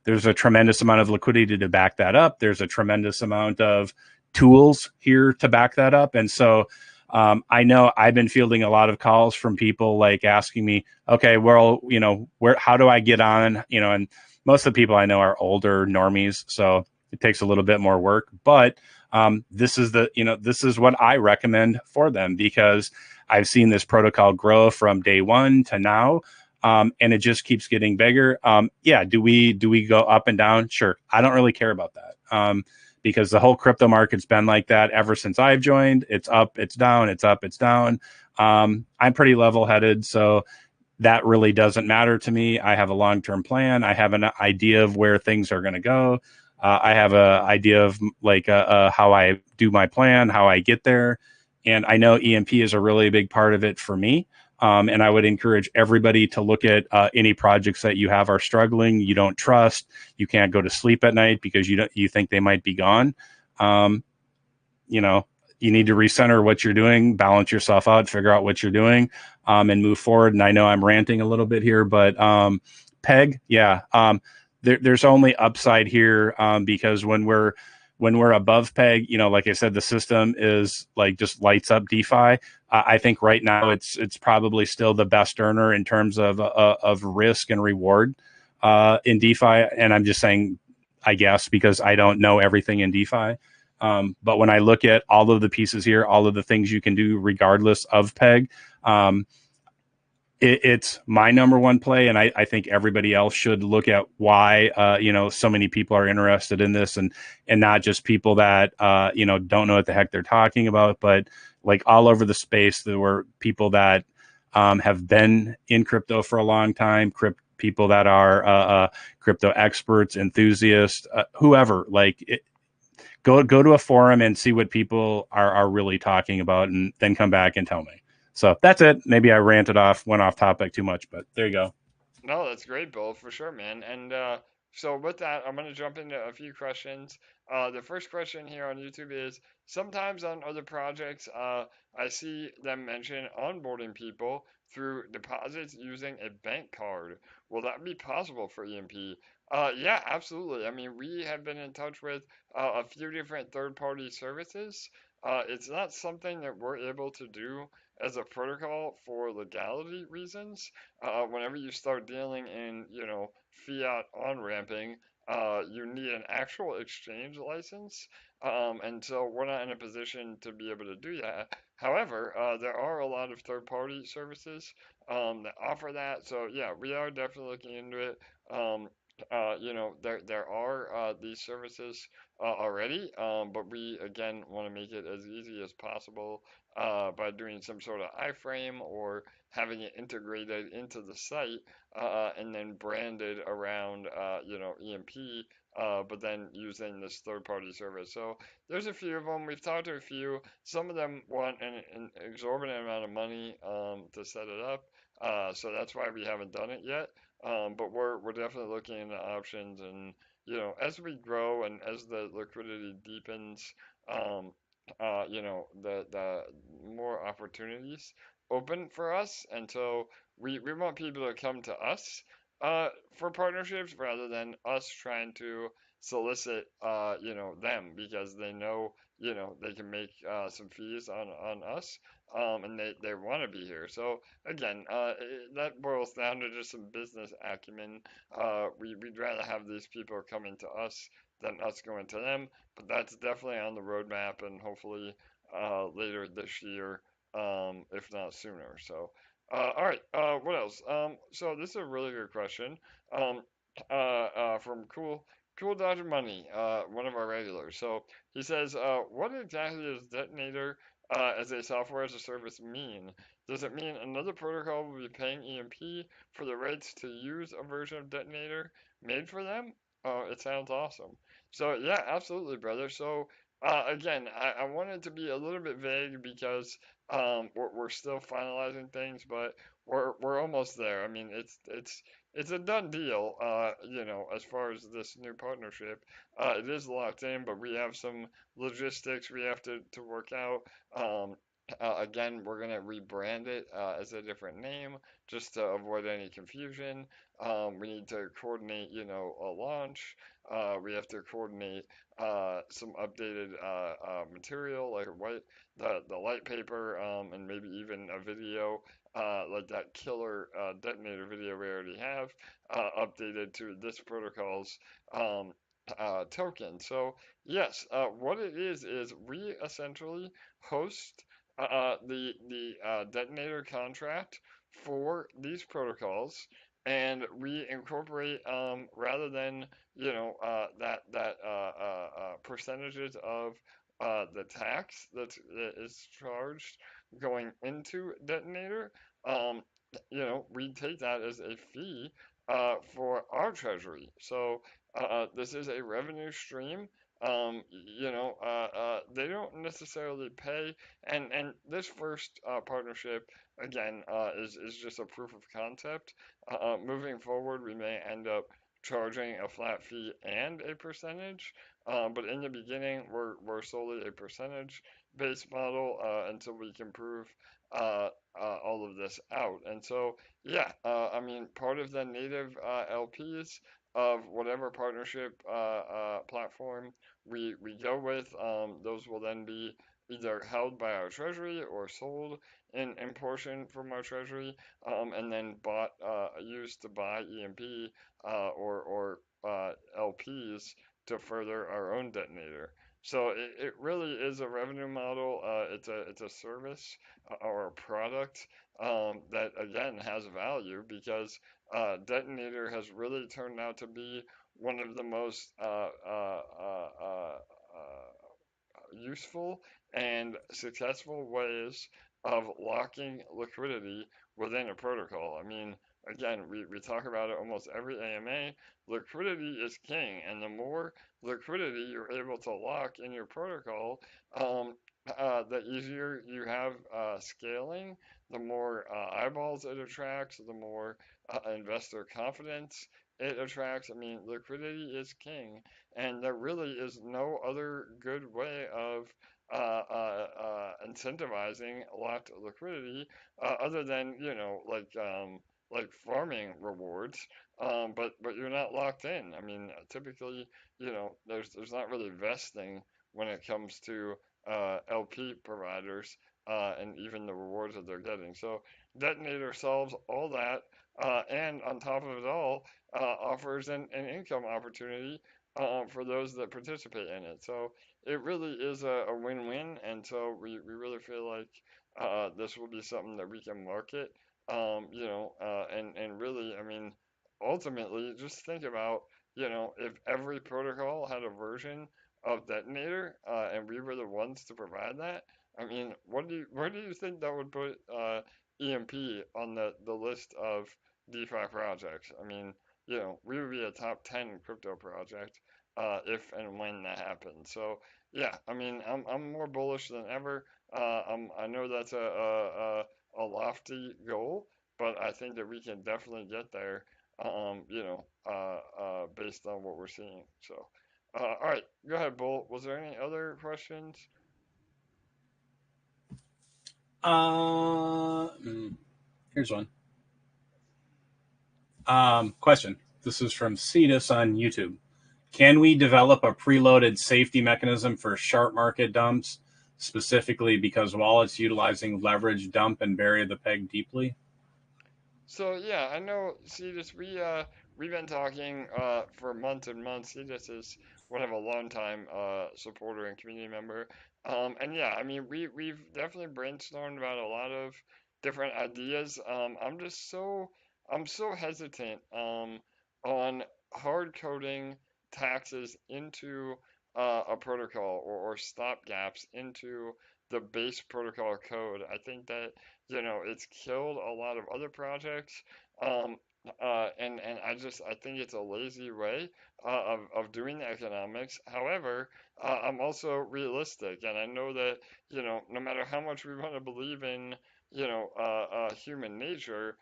There's a tremendous amount of liquidity to back that up. There's a tremendous amount of tools here to back that up. And so I know I've been fielding a lot of calls from people like asking me, okay, well, how do I get on? And most of the people I know are older normies, so it takes a little bit more work. But this is what I recommend for them, because I've seen this protocol grow from day one to now. And it just keeps getting bigger. Do we go up and down? Sure. I don't really care about that. Because the whole crypto market's been like that ever since I've joined. It's up, it's down, it's up, it's down. I'm pretty level-headed, so that really doesn't matter to me. I have a long-term plan. I have an idea of where things are going to go. I have an idea of how I do my plan, how I get there. And I know EMP is a really big part of it for me. And I would encourage everybody to look at any projects that you have are struggling, you don't trust, you can't go to sleep at night because you think they might be gone. You need to recenter what you're doing, balance yourself out, figure out what you're doing, and move forward. And I know I'm ranting a little bit here, but PEG, there's only upside here, because when we're above PEG, like I said, the system is just lights up DeFi. I think right now it's probably still the best earner in terms of risk and reward in DeFi. And I'm just saying, I guess, because I don't know everything in DeFi. But when I look at all of the pieces here, all of the things you can do regardless of PEG, it's my number one play, and I think everybody else should look at why so many people are interested in this, and not just people that don't know what the heck they're talking about, but all over the space there were people that have been in crypto for a long time, people that are crypto experts, enthusiasts, whoever. Go to a forum and see what people are really talking about, and then come back and tell me. So that's it. Maybe I went off topic too much, but there you go. No, that's great, Bill, for sure, man. And So with that, I'm going to jump into a few questions. The first question here on YouTube is, sometimes on other projects, I see them mention onboarding people through deposits using a bank card. Will that be possible for EMP? Yeah, absolutely. I mean, we have been in touch with a few different third-party services. It's not something that we're able to do as a protocol for legality reasons. Whenever you start dealing in, fiat on-ramping, you need an actual exchange license. And so we're not in a position to be able to do that. However, there are a lot of third-party services that offer that. So yeah, we are definitely looking into it. There are these services already, but we again want to make it as easy as possible by doing some sort of iframe or having it integrated into the site and then branded around, EMP, but then using this third-party service. So there's a few of them. We've talked to a few. Some of them want an exorbitant amount of money to set it up. So that's why we haven't done it yet. But we're definitely looking into options, and as we grow and as the liquidity deepens, um, the more opportunities open for us, and so we want people to come to us for partnerships rather than us trying to solicit them, because they know they can make some fees on us, and they want to be here. So again, that boils down to just some business acumen. We'd rather have these people coming to us than us going to them, but that's definitely on the roadmap, and hopefully later this year, if not sooner. So, all right, what else? So this is a really good question. Um, from Cool Dodger Money, one of our regulars. So he says, what exactly does Detonator as a software as a service mean? Does it mean another protocol will be paying EMP for the rights to use a version of Detonator made for them? Oh, it sounds awesome. So yeah, absolutely, brother. So again, I wanted to be a little bit vague because we're still finalizing things, but we're almost there. I mean, it's a done deal. As far as this new partnership, it is locked in, but we have some logistics we have to work out. Um, again, we're gonna rebrand it as a different name just to avoid any confusion. We need to coordinate, a launch. We have to coordinate some updated material like the light paper, and maybe even a video like that killer detonator video we already have, updated to this protocol's um, token. So yes, what it is we essentially host the detonator contract for these protocols, and we incorporate, rather than percentages of the tax that is charged going into detonator, um, we take that as a fee for our treasury. So this is a revenue stream. They don't necessarily pay, and this first partnership again is just a proof of concept. Moving forward, we may end up charging a flat fee and a percentage, but in the beginning, we're solely a percentage based model until we can prove all of this out. And so, yeah, I mean, part of the native LPs of whatever partnership platform we go with, those will then be either held by our treasury or sold in portion from our treasury, and then used to buy EMP or LPs to further our own detonator. So it really is a revenue model. It's a service or a product that again has value because detonator has really turned out to be one of the most useful and successful ways of locking liquidity within a protocol. I mean, again, we talk about it almost every AMA. Liquidity is king, and the more liquidity you're able to lock in your protocol, the easier you have scaling, the more eyeballs it attracts, the more investor confidence it attracts, I mean, liquidity is king, and there really is no other good way of incentivizing locked liquidity other than, like farming rewards. But you're not locked in. I mean, typically, there's not really vesting when it comes to LP providers and even the rewards that they're getting. So Detonator solves all that, and on top of it all, offers an income opportunity for those that participate in it. So it really is a win-win, and so we really feel like this will be something that we can market. And really, I mean, ultimately, just think about, if every protocol had a version of Detonator, and we were the ones to provide that. I mean, where do you think that would put EMP on the list of DeFi projects? I mean, we would be a top 10 crypto project if and when that happens. So yeah, I mean, I'm more bullish than ever. I know that's a lofty goal, but I think that we can definitely get there. Based on what we're seeing. So, all right, go ahead, Bull. Was there any other questions? Here's one. Question. This is from Cetus on YouTube. Can we develop a preloaded safety mechanism for sharp market dumps, specifically because wallets utilizing leverage dump and bury the peg deeply? So yeah, I know Cetus. We've been talking for months and months. Cetus is one of a long time supporter and community member. And yeah, I mean we've definitely brainstormed about a lot of different ideas. I'm so hesitant on hard coding taxes into a protocol or stop gaps into the base protocol code. I think that it's killed a lot of other projects. Um, and I think it's a lazy way of doing economics. However, I'm also realistic, and I know that no matter how much we want to believe in human nature,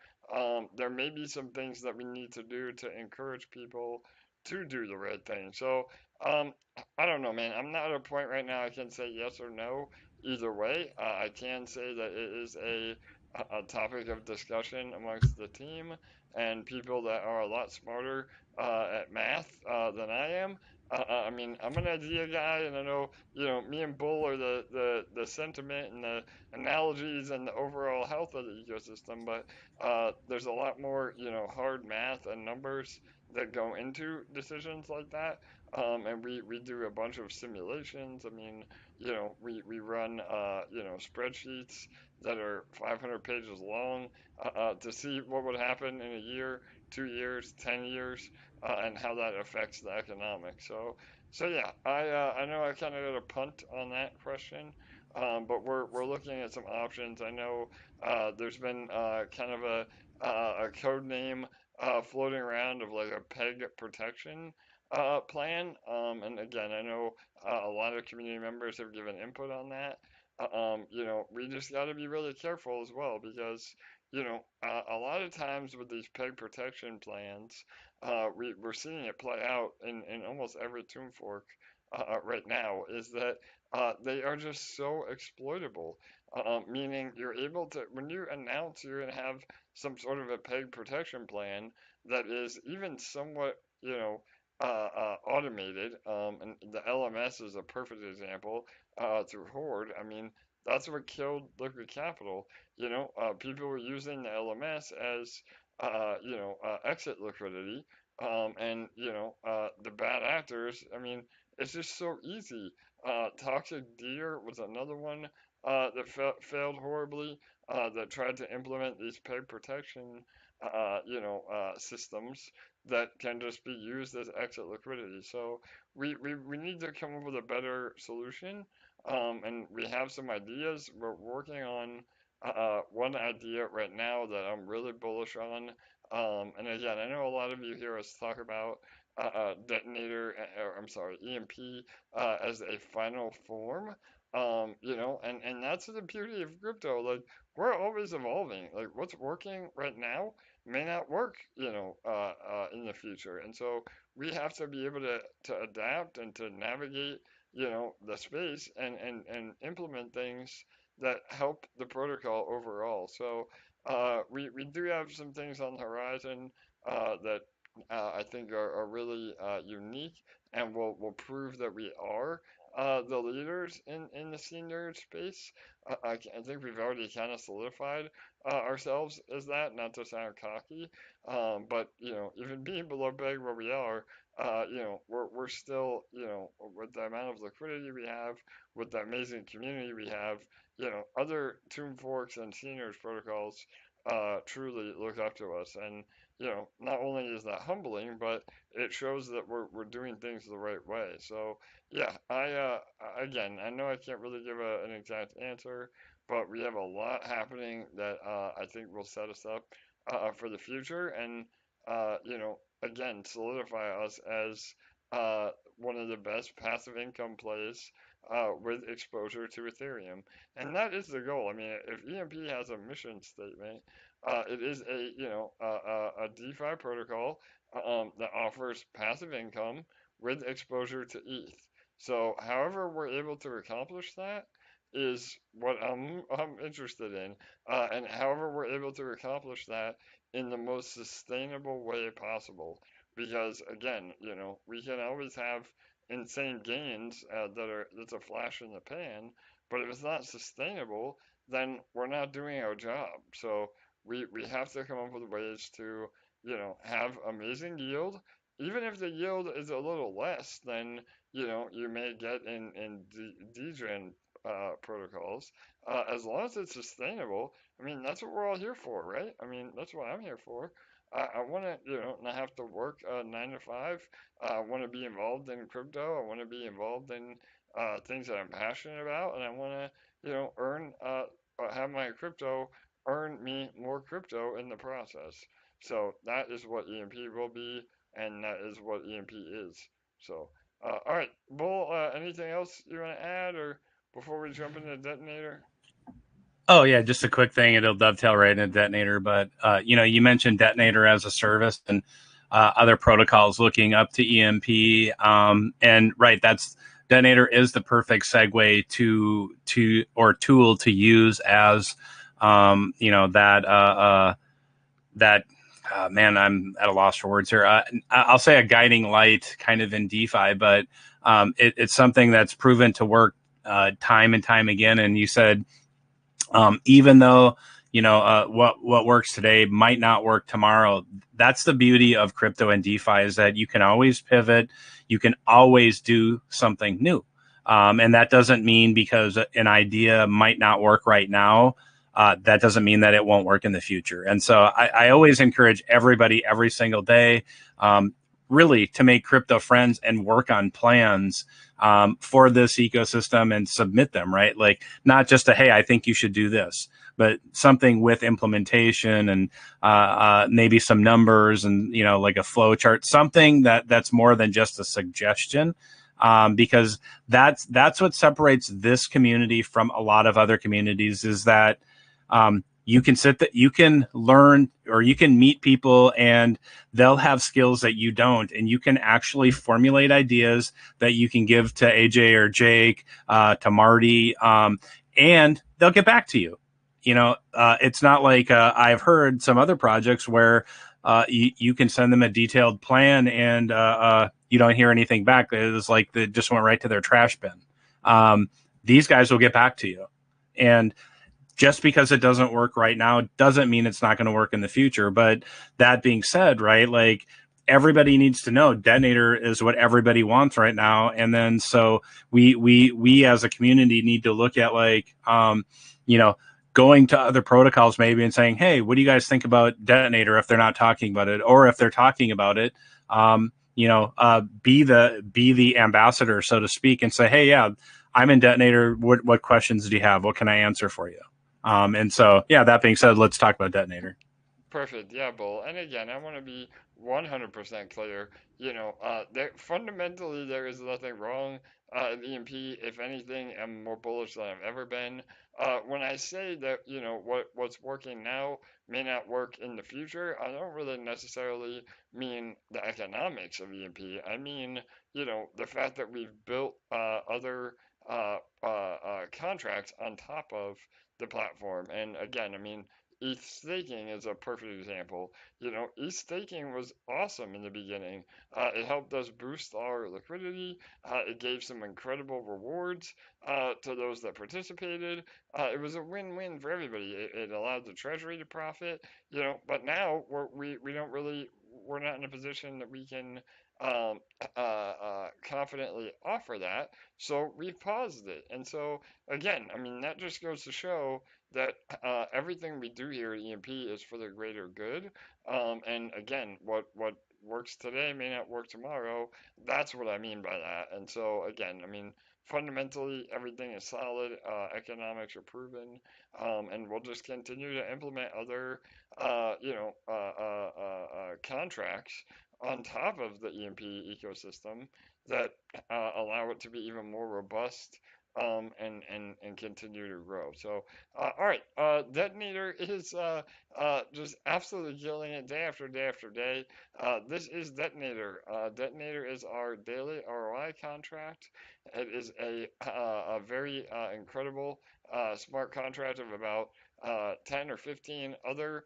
there may be some things that we need to do to encourage people to do the right thing. So um, I don't know, man. I'm not at a point right now I can say yes or no either way. I can say that it is a topic of discussion amongst the team and people that are a lot smarter at math than I am. I mean, I'm an idea guy, and I know, me and Bull are the sentiment and the analogies and the overall health of the ecosystem, but there's a lot more, hard math and numbers that go into decisions like that. And we do a bunch of simulations. I mean, we run, spreadsheets that are 500 pages long to see what would happen in a year, 2 years, 10 years, and how that affects the economics. So yeah, I know I kind of got a punt on that question, but we're looking at some options. I know there's been kind of a code name floating around of like a peg protection plan. And again, I know a lot of community members have given input on that. We just got to be really careful as well because, a lot of times with these peg protection plans, we're seeing it play out in almost every tomb fork right now, is that they are just so exploitable. Meaning you're able to, when you announce you're going to have some sort of a peg protection plan that is even somewhat, automated, and the LMS is a perfect example through Horde. I mean, that's what killed Liquid Capital. People were using the LMS as, exit liquidity, and the bad actors. I mean, it's just so easy. Toxic Deer was another one that failed horribly. That tried to implement these peg protection, systems that can just be used as exit liquidity. So we need to come up with a better solution. And we have some ideas. We're working on one idea right now that I'm really bullish on. And again, I know a lot of you hear us talk about Detonator, or I'm sorry, EMP as a final form. And that's the beauty of crypto. Like, we're always evolving. Like, what's working right now may not work, in the future. And so we have to be able to adapt and to navigate, the space and implement things that help the protocol overall. So we do have some things on the horizon that I think are really unique and will prove that we are the leaders in the senior space. I think we've already kind of solidified ourselves as that, not to sound cocky, but even being below peg where we are, we're still, with the amount of liquidity we have, with the amazing community we have, other tomb forks and seniors protocols truly look up to us. And not only is that humbling, but it shows that we're doing things the right way. So yeah, again, I know I can't really give an exact answer, but we have a lot happening that I think will set us up for the future, and again, solidify us as one of the best passive income plays with exposure to Ethereum. And that is the goal. I mean, if EMP has a mission statement, it is a DeFi protocol that offers passive income with exposure to ETH. So, however we're able to accomplish that is what I'm interested in, and however we're able to accomplish that in the most sustainable way possible. Because again, we can always have insane gains that's a flash in the pan, but if it's not sustainable, then we're not doing our job. So we have to come up with ways to have amazing yield, even if the yield is a little less than you may get in DGen protocols, as long as it's sustainable. I mean, that's what we're all here for, right? I mean, that's what I'm here for. I want to, not have to work 9 to 5. I want to be involved in crypto. I want to be involved in things that I'm passionate about, and I want to, earn, have my crypto earn me more crypto in the process. So that is what EMP will be, and that is what EMP is. So, all right, Bull, anything else you want to add, or before we jump into the detonator? Oh yeah, just a quick thing. It'll dovetail right into Detonator, but you mentioned Detonator as a service and other protocols looking up to EMP, and right, that's Detonator is the perfect segue to or tool to use as that. Man, I'm at a loss for words here. I'll say a guiding light, kind of in DeFi, but it's something that's proven to work time and time again. And you said, even though what works today might not work tomorrow, that's the beauty of crypto and DeFi, is that you can always pivot, you can always do something new, and that doesn't mean because an idea might not work right now, that doesn't mean that it won't work in the future. And so I always encourage everybody every single day, really, to make crypto friends and work on plans for this ecosystem and submit them, right? Like, not just hey, I think you should do this, but something with implementation and maybe some numbers and, like a flow chart, something that's more than just a suggestion. Because that's what separates this community from a lot of other communities, is that you can learn, or you can meet people and they'll have skills that you don't, and you can actually formulate ideas that you can give to AJ or Jake, to Marty, and they'll get back to you. It's not like I've heard some other projects where you can send them a detailed plan and you don't hear anything back. It's like they just went right to their trash bin. These guys will get back to you, and just because it doesn't work right now doesn't mean it's not going to work in the future. But that being said, right, like, everybody needs to know Detonator is what everybody wants right now. And then so we as a community need to look at, like, going to other protocols maybe and saying, hey, what do you guys think about Detonator if they're not talking about it? Or if they're talking about it, be the ambassador, so to speak, and say, hey, yeah, I'm in Detonator. What questions do you have? What can I answer for you? And so, yeah, that being said, let's talk about Detonator. Perfect. Yeah, Bull. And again, I want to be 100% clear. Fundamentally, there is nothing wrong in EMP. If anything, I'm more bullish than I've ever been. When I say that, what's working now may not work in the future, I don't really necessarily mean the economics of EMP. I mean, the fact that we've built other contracts on top of the platform. And again, I mean, ETH staking is a perfect example. ETH staking was awesome in the beginning. It helped us boost our liquidity. It gave some incredible rewards to those that participated. It was a win-win for everybody. It allowed the Treasury to profit, but now we don't really, we're not in a position that we can um, confidently offer that. So we've paused it. And so, again, I mean, that just goes to show that everything we do here at EMP is for the greater good. And again, what works today may not work tomorrow. That's what I mean by that. And so again, I mean, fundamentally everything is solid. Economics are proven, and we'll just continue to implement other, contracts on top of the EMP ecosystem that allow it to be even more robust, and continue to grow. So, all right, Detonator is just absolutely killing it day after day after day. This is Detonator. Detonator is our daily ROI contract. It is a very incredible smart contract of about 10 or 15 other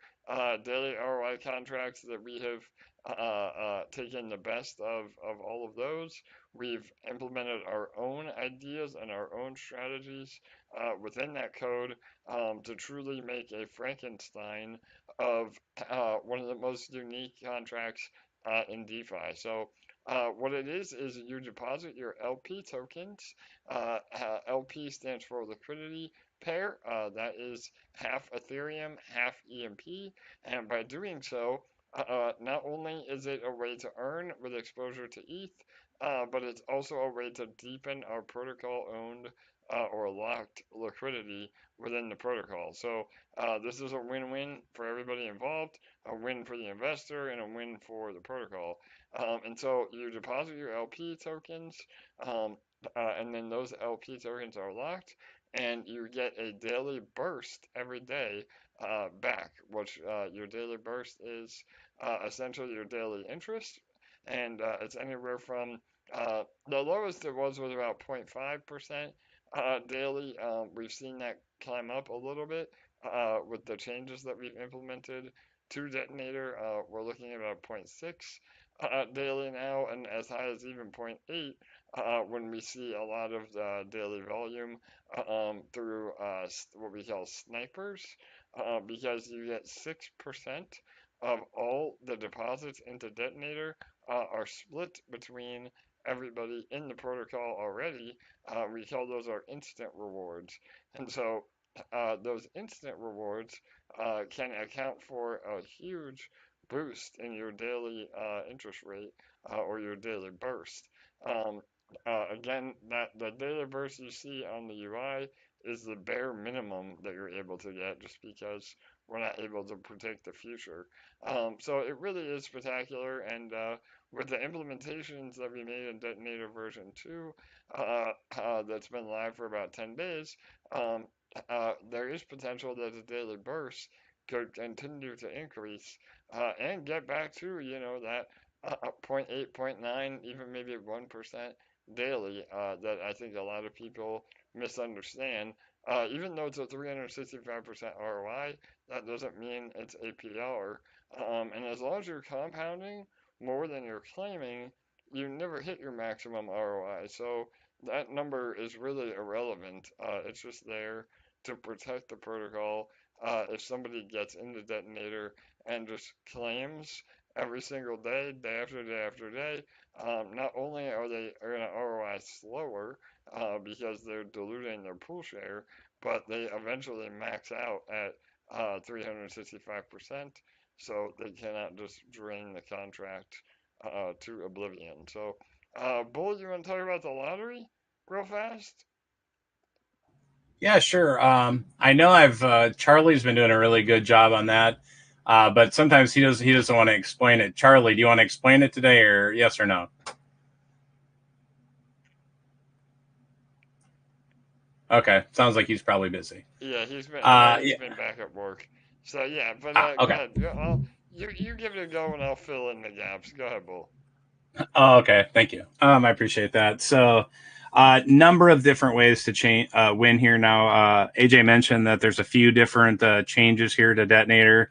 daily ROI contracts that we have taken the best of all of those. We've implemented our own ideas and our own strategies within that code to truly make a Frankenstein of one of the most unique contracts in DeFi. So, what it is you deposit your LP tokens. LP stands for liquidity pair. That is half Ethereum, half EMP. And by doing so, not only is it a way to earn with exposure to ETH, but it's also a way to deepen our protocol owned or locked liquidity within the protocol. So this is a win-win for everybody involved, a win for the investor, and a win for the protocol. And so you deposit your LP tokens, and then those LP tokens are locked, and you get a daily burst every day back, which your daily burst is essentially your daily interest, and it's anywhere from the lowest it was about 0.5% daily. We've seen that climb up a little bit with the changes that we've implemented to Detonator. We're looking at about 0.6 daily now, and as high as even 0.8 when we see a lot of the daily volume through what we call snipers, because you get 6% of all the deposits into Detonator are split between everybody in the protocol already. We call those our instant rewards. And so those instant rewards can account for a huge boost in your daily interest rate or your daily burst. Um, Again, that the daily burst you see on the UI is the bare minimum that you're able to get, just because we're not able to predict the future. So it really is spectacular, and with the implementations that we made in Detonator version 2, that's been live for about 10 days, there is potential that the daily burst could continue to increase and get back to, that point 0.8, zero point 0.9, even maybe 1% daily that I think a lot of people misunderstand. Even though it's a 365% ROI, that doesn't mean it's APR. And as long as you're compounding more than you're claiming, you never hit your maximum ROI. So that number is really irrelevant. It's just there to protect the protocol. If somebody gets into Detonator and just claims every single day, day after day after day, not only are they going to ROI slower because they're diluting their pool share, but they eventually max out at 365%, so they cannot just drain the contract to oblivion. So, Bull, you want to talk about the lottery real fast? Yeah, sure. I know Charlie's been doing a really good job on that. But sometimes he doesn't want to explain it. Charlie, do you want to explain it today, or yes or no? Okay, sounds like he's probably busy. Yeah, he's been. I know he's Yeah. been back at work. So yeah, but go Okay. ahead. You give it a go, and I'll fill in the gaps. Go ahead, Bull. Oh, okay. Thank you. I appreciate that. So, number of different ways to change win here. Now, AJ mentioned that there's a few different changes here to Detonator.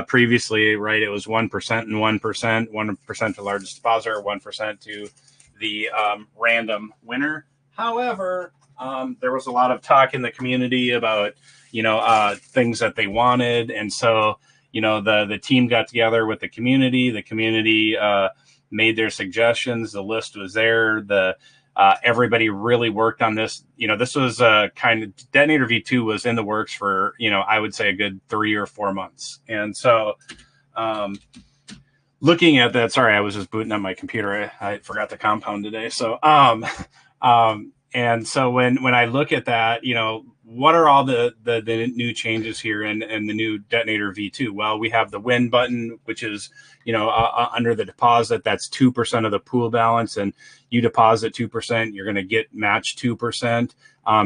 Previously, right, it was 1% and 1%, 1% to largest depositor, 1% to the random winner. However, there was a lot of talk in the community about things that they wanted, and so the team got together with the community. The community made their suggestions. The list was there. Everybody really worked on this. This was kind of Detonator V2 was in the works for, I would say a good 3 or 4 months. And so looking at that, sorry, I was just booting up my computer. I forgot the compound today. So, and so when I look at that, what are all the new changes here in the new Detonator V2? Well, we have the win button, which is, under the deposit, that's 2% of the pool balance, and you deposit 2%, you're going to get matched 2%.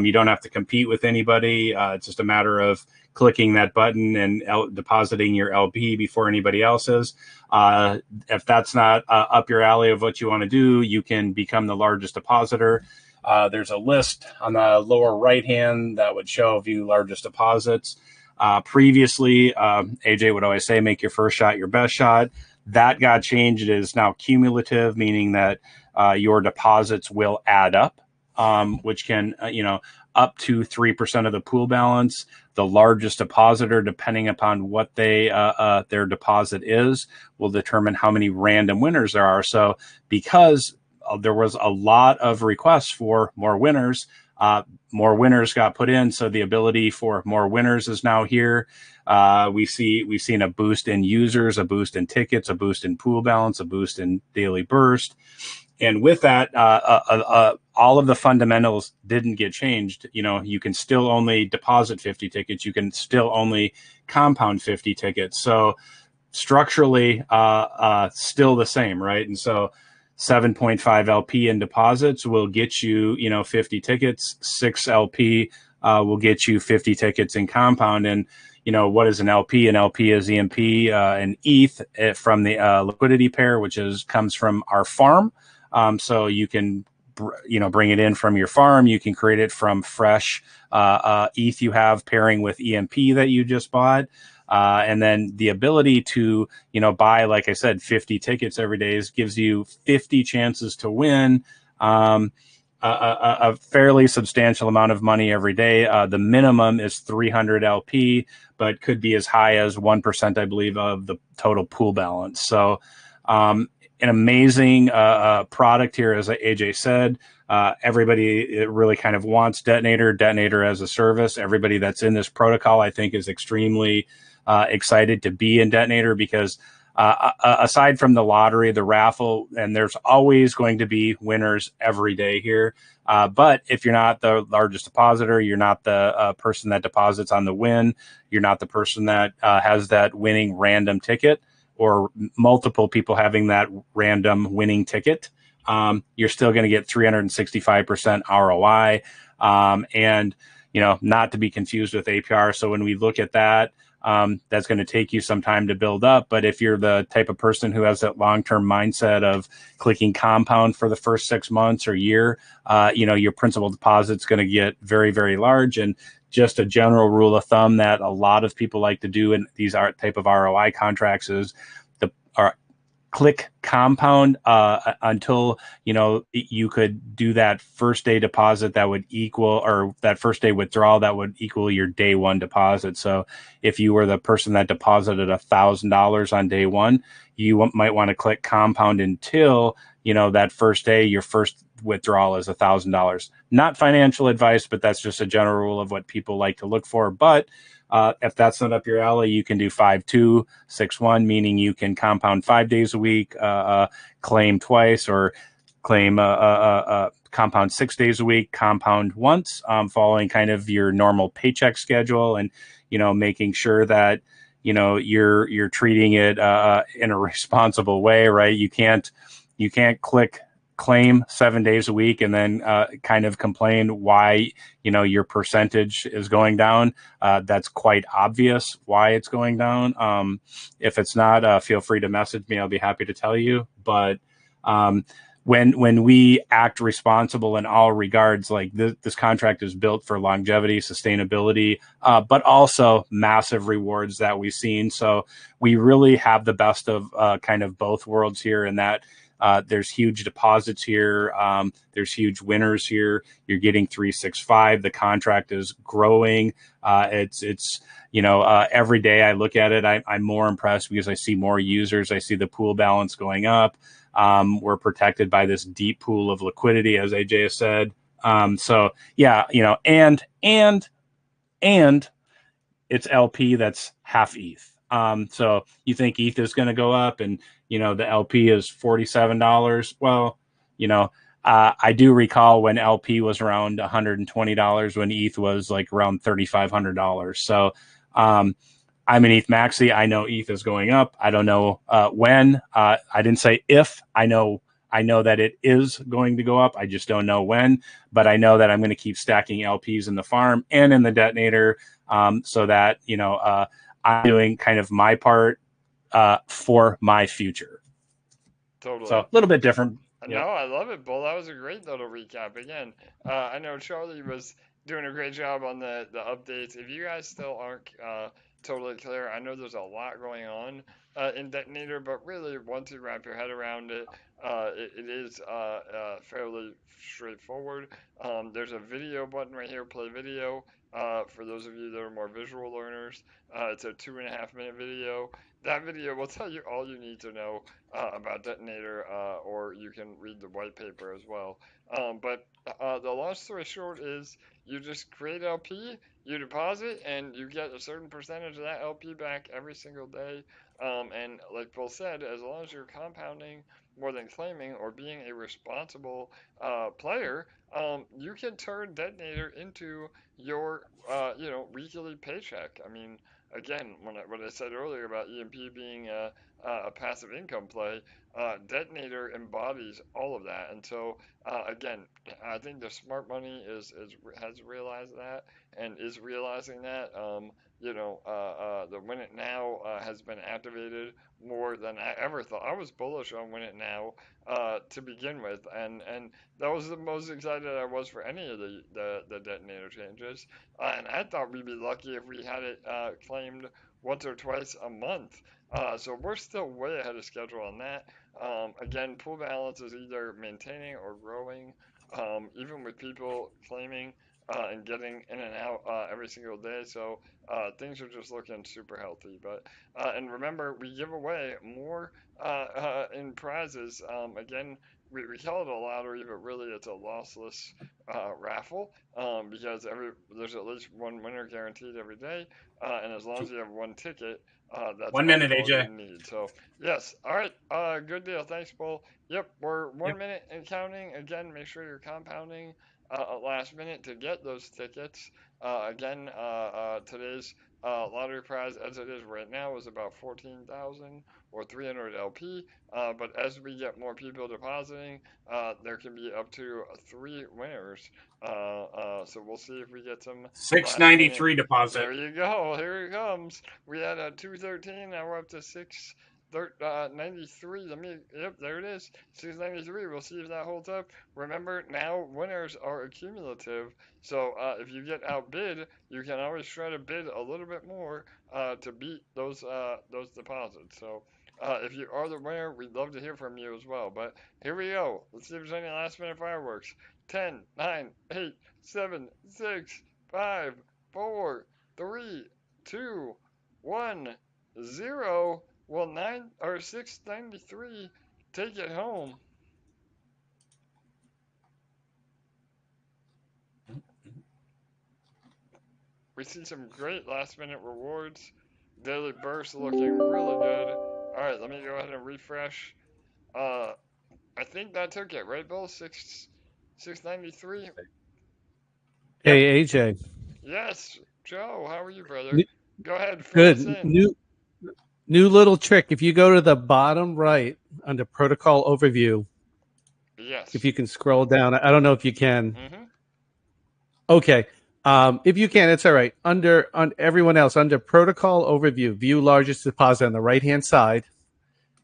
You don't have to compete with anybody. It's just a matter of clicking that button and depositing your LP before anybody else's. If that's not up your alley of what you want to do, you can become the largest depositor. There's a list on the lower right hand that would show a few largest deposits. Previously, AJ would always say, make your first shot your best shot. That got changed. It is now cumulative, meaning that your deposits will add up, which can, up to 3% of the pool balance. The largest depositor, depending upon what their deposit is, will determine how many random winners there are. So because there was a lot of requests for more winners, more winners got put in. So the ability for more winners is now here. We've seen a boost in users, a boost in tickets, a boost in pool balance, a boost in daily burst. And with that, all of the fundamentals didn't get changed. You can still only deposit 50 tickets. You can still only compound 50 tickets. So structurally, still the same, right? And so 7.5 LP in deposits will get you, 50 tickets. 6 LP will get you 50 tickets in compound. And what is an LP? An LP is EMP and ETH from the liquidity pair, which comes from our farm. So you can, bring it in from your farm. You can create it from fresh ETH you have pairing with EMP that you just bought. And then the ability to, buy, like I said, 50 tickets every day gives you 50 chances to win a fairly substantial amount of money every day. The minimum is 300 LP, but could be as high as 1%, I believe, of the total pool balance. So an amazing product here, as AJ said. Everybody really kind of wants Detonator as a service. Everybody that's in this protocol, I think, is extremely excited to be in Detonator because aside from the lottery, the raffle, and there's always going to be winners every day here. But if you're not the largest depositor, you're not the person that deposits on the win, you're not the person that has that winning random ticket or multiple people having that random winning ticket, you're still going to get 365% ROI. And, not to be confused with APR. So when we look at that, that's going to take you some time to build up. But if you're the type of person who has that long-term mindset of clicking compound for the first 6 months or year, your principal deposit's going to get very, very large. And just a general rule of thumb that a lot of people like to do in these type of ROI contracts is click compound until you could do that first day deposit that would equal, or that first day withdrawal that would equal your day one deposit. So if you were the person that deposited $1,000 on day one, you might want to click compound until that first day your first withdrawal is $1,000. Not financial advice, but that's just a general rule of what people like to look for. But if that's not up your alley, you can do 5-2, 6-1, meaning you can compound 5 days a week, claim twice, or claim compound 6 days a week, compound once, following kind of your normal paycheck schedule, and making sure that you're treating it in a responsible way, right? You can't click claim 7 days a week and then kind of complain why your percentage is going down. That's quite obvious why it's going down. If it's not, feel free to message me. I'll be happy to tell you. But when we act responsible in all regards, like this contract is built for longevity, sustainability, but also massive rewards that we've seen. So we really have the best of kind of both worlds here, in that there's huge deposits here. There's huge winners here. You're getting 365. The contract is growing. It's every day I look at it, I'm more impressed because I see more users. I see the pool balance going up. We're protected by this deep pool of liquidity, as AJ has said. So yeah, and it's LP that's half ETH. So you think ETH is going to go up, and the LP is $47. Well, I do recall when LP was around $120, when ETH was like around $3,500. So I'm an ETH maxi. I know ETH is going up. I don't know when. I didn't say if. I know that it is going to go up. I just don't know when. But I know that I'm going to keep stacking LPs in the farm and in the detonator, so that I'm doing kind of my part for my future. Totally. So a little bit different. No, I love it, Bull. That was a great little recap. Again, I know Charlie was doing a great job on the updates. If you guys still aren't totally clear, I know there's a lot going on in Detonator, but really, once you wrap your head around it, it is fairly straightforward. There's a video button right here, play video. For those of you that are more visual learners, it's a 2.5-minute video. That video will tell you all you need to know about Detonator, or you can read the white paper as well. But the long story short is, you just create LP, you deposit, and you get a certain percentage of that LP back every single day. And like Bill said, as long as you're compounding more than claiming, or being a responsible player, you can turn Detonator into your weekly paycheck. I mean, again, what I said earlier about EMP being a passive income play, Detonator embodies all of that. And so, again, I think the smart money has realized that, and is realizing that. The Win It Now has been activated more than I ever thought. I was bullish on Win It Now to begin with, and that was the most excited I was for any of the Detonator changes. And I thought we'd be lucky if we had it claimed once or twice a month. So we're still way ahead of schedule on that. Again, pool balance is either maintaining or growing, even with people claiming and getting in and out every single day. So things are just looking super healthy. But and remember, we give away more in prizes. Again, we call it a lottery, but really it's a lossless raffle, because there's at least one winner guaranteed every day, and as long as you have one ticket, that's 1 minute, all AJ. you need. So yes, all right, good deal. Thanks, Bull. Yep, we're 1 minute and counting. Again, make sure you're compounding last minute to get those tickets. Again, today's lottery prize, as it is right now, is about 14,000 or 300 LP. But as we get more people depositing, there can be up to 3 winners. So we'll see if we get some. 693 deposit. There you go. Here it comes. We had a 213. Now we're up to 693. Yep, there it is. 693. We'll see if that holds up. Remember, now winners are accumulative. So if you get outbid, you can always try to bid a little bit more to beat those deposits. So if you are the winner, we'd love to hear from you as well. But here we go. Let's see if there's any last minute fireworks. 10, 9, 8, 7, 6, 5, 4, 3, 2, 1, 0. Well, 693. Take it home. We see some great last minute rewards. Daily burst looking really good. All right, let me go ahead and refresh. I think that took it, right, Bill? 693. Hey, AJ. Yes, Joe. How are you, brother? Go ahead. Good. New little trick. If you go to the bottom right under protocol overview, Yes. if you can scroll down, I don't know if you can. Mm-hmm. Okay. If you can, it's all right. On everyone else, under protocol overview, view largest deposit on the right hand side,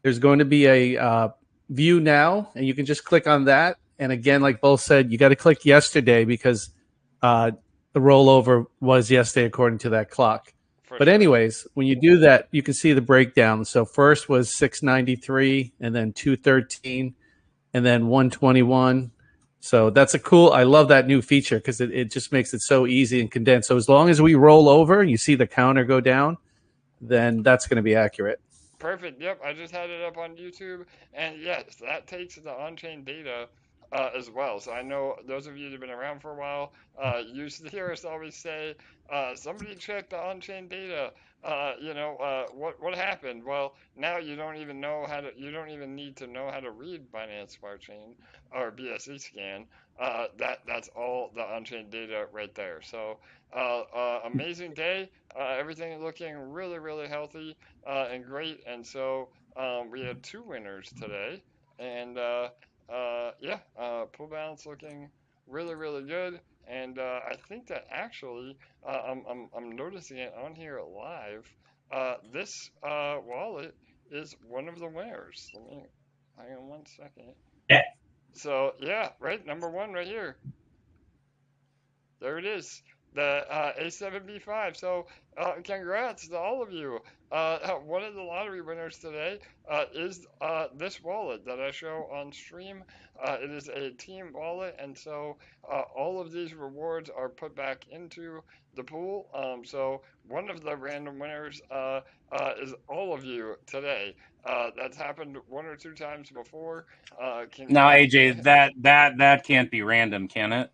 there's going to be a view now, and you can just click on that. And again, like Bull said, you got to click yesterday because the rollover was yesterday according to that clock. For But sure. anyways, when you do that, you can see the breakdown. So first was 693, and then 213, and then 121. So that's a cool. I love that new feature because it just makes it so easy and condensed. So as long as we roll over and you see the counter go down, then that's going to be accurate. Perfect. Yep, I just had it up on YouTube, and yes, that takes the on-chain data as well. So I know those of you that have been around for a while used to hear us always say, "Somebody check the on-chain data." What happened? Well, now you don't even know how to. You don't even need to know how to read Binance Smart Chain or BSC scan. That's all the on-chain data right there. So amazing day. Everything looking really really healthy and great. And so we had two winners today, and pool balance looking really really good. And I think that actually I'm noticing it on here live. This wallet is one of the winners. Let me hang on 1 second. Yeah. So yeah, right, number one right here. There it is, the A7B5. So congrats to all of you. One of the lottery winners today is this wallet that I show on stream. It is a team wallet, and so all of these rewards are put back into the pool. So one of the random winners is all of you today. That's happened one or two times before. Now, Congrats. AJ, that can't be random, can it?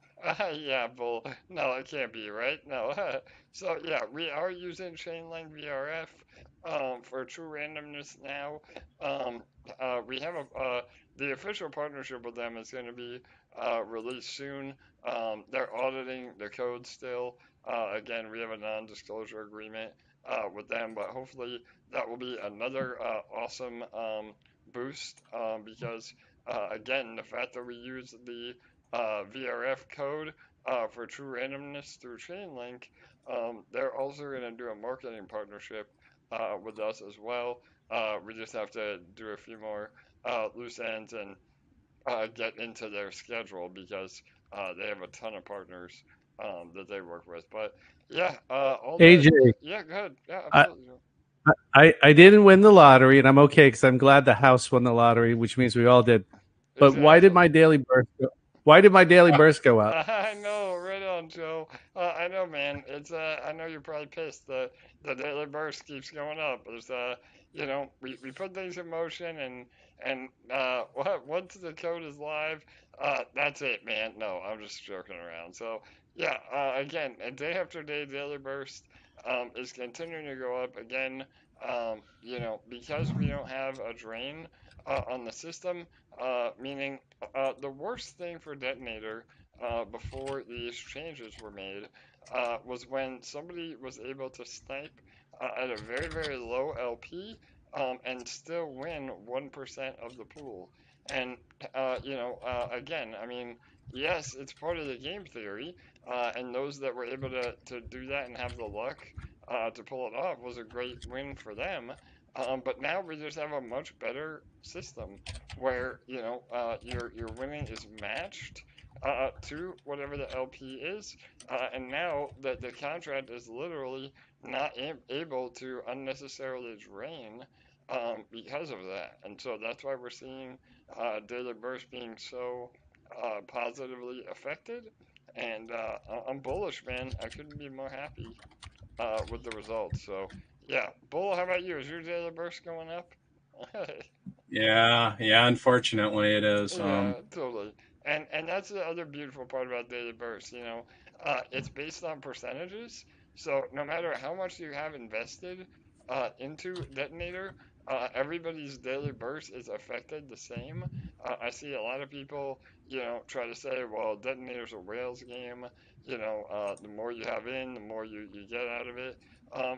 Yeah, bull. No, it can't be, right? No. So yeah, we are using Chainlink VRF for true randomness now. Um, we have the official partnership with them is going to be released soon. They're auditing the code still. Again, we have a non-disclosure agreement with them, but hopefully that will be another awesome boost because again, the fact that we use the VRF code for true randomness through Chainlink, they're also going to do a marketing partnership with us as well. We just have to do a few more loose ends and get into their schedule because they have a ton of partners that they work with. But yeah, all that. AJ, Yeah, go ahead. Yeah, I, absolutely. I didn't win the lottery, and I'm okay because I'm glad the house won the lottery, which means we all did. But why did Exactly. my daily burst? Why did my daily burst go up? I know, right on, Joe. I know, man. It's I know you're probably pissed. The daily burst keeps going up. There's we put things in motion, and once the code is live, that's it, man. No, I'm just joking around. So yeah, again, day after day, daily burst is continuing to go up again. Because we don't have a drain on the system, meaning the worst thing for Detonator before these changes were made was when somebody was able to snipe at a very, very low LP and still win 1% of the pool. And, again, I mean, yes, it's part of the game theory, and those that were able to do that and have the luck to pull it off was a great win for them. But now we just have a much better system where your winning is matched to whatever the LP is, and now that the contract is literally not able to unnecessarily drain because of that, and so that's why we're seeing daily burst being so positively affected. And I'm bullish, man. I couldn't be more happy with the results. So yeah, Bull, how about you? Is your daily burst going up? Yeah. Unfortunately, it is. Yeah, totally. And that's the other beautiful part about daily burst. It's based on percentages. So no matter how much you have invested into Detonator, everybody's daily burst is affected the same. I see a lot of people, try to say, well, Detonator's a whales game. The more you have in, the more you get out of it.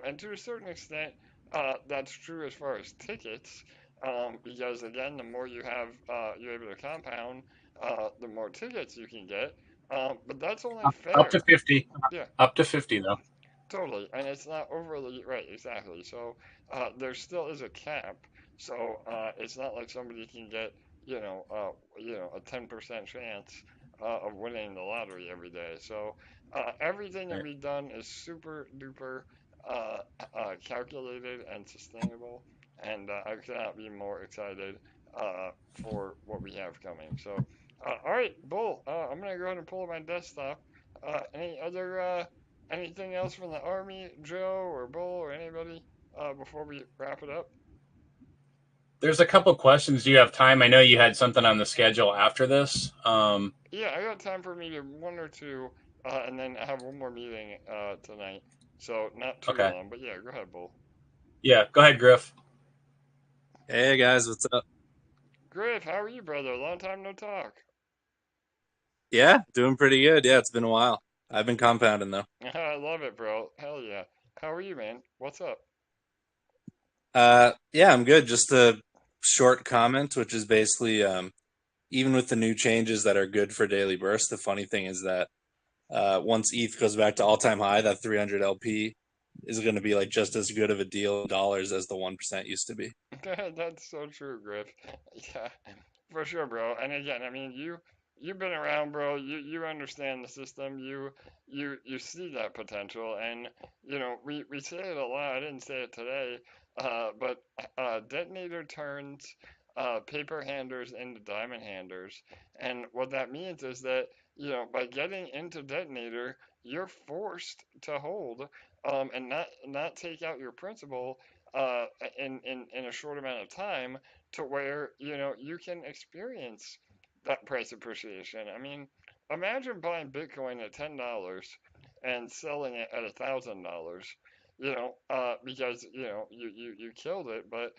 And to a certain extent, That's true as far as tickets, because again, the more you have, you're able to compound, the more tickets you can get. But that's only Up to fair. 50. Yeah, Up to 50 though. totally. And it's not overly, right, exactly. So there still is a cap. So it's not like somebody can get, a 10% chance of winning the lottery every day. So everything that Right. we've done is super duper uh, calculated and sustainable. And I cannot be more excited for what we have coming. So, all right, Bull, I'm going to go ahead and pull up my desktop. Any other anything else from the Army, Joe or Bull or anybody before we wrap it up? There's a couple questions. Do you have time? I know you had something on the schedule after this. Yeah, I got time for maybe one or two, and then I have one more meeting tonight. So not too Okay. long, but yeah, go ahead, Bull. Yeah, go ahead, Griff. Hey guys, what's up? Griff, how are you, brother? Long time no talk. Yeah, doing pretty good. Yeah, it's been a while. I've been compounding though. I love it, bro. Hell yeah. How are you, man? What's up? Yeah, I'm good. Just a short comment, which is basically even with the new changes that are good for daily burst, the funny thing is that once ETH goes back to all-time high, that 300 LP is going to be like just as good of a deal in dollars as the 1% used to be. That's so true, Griff. Yeah, for sure, bro. And again, I mean, you've been around, bro. You understand the system. You see that potential, and we say it a lot. I didn't say it today, but detonator turns paper handers into diamond handers, and what that means is that by getting into detonator, you're forced to hold and not take out your principal uh, in a short amount of time to where you can experience that price appreciation. I mean, imagine buying Bitcoin at $10 and selling it at $1,000. Because you killed it, but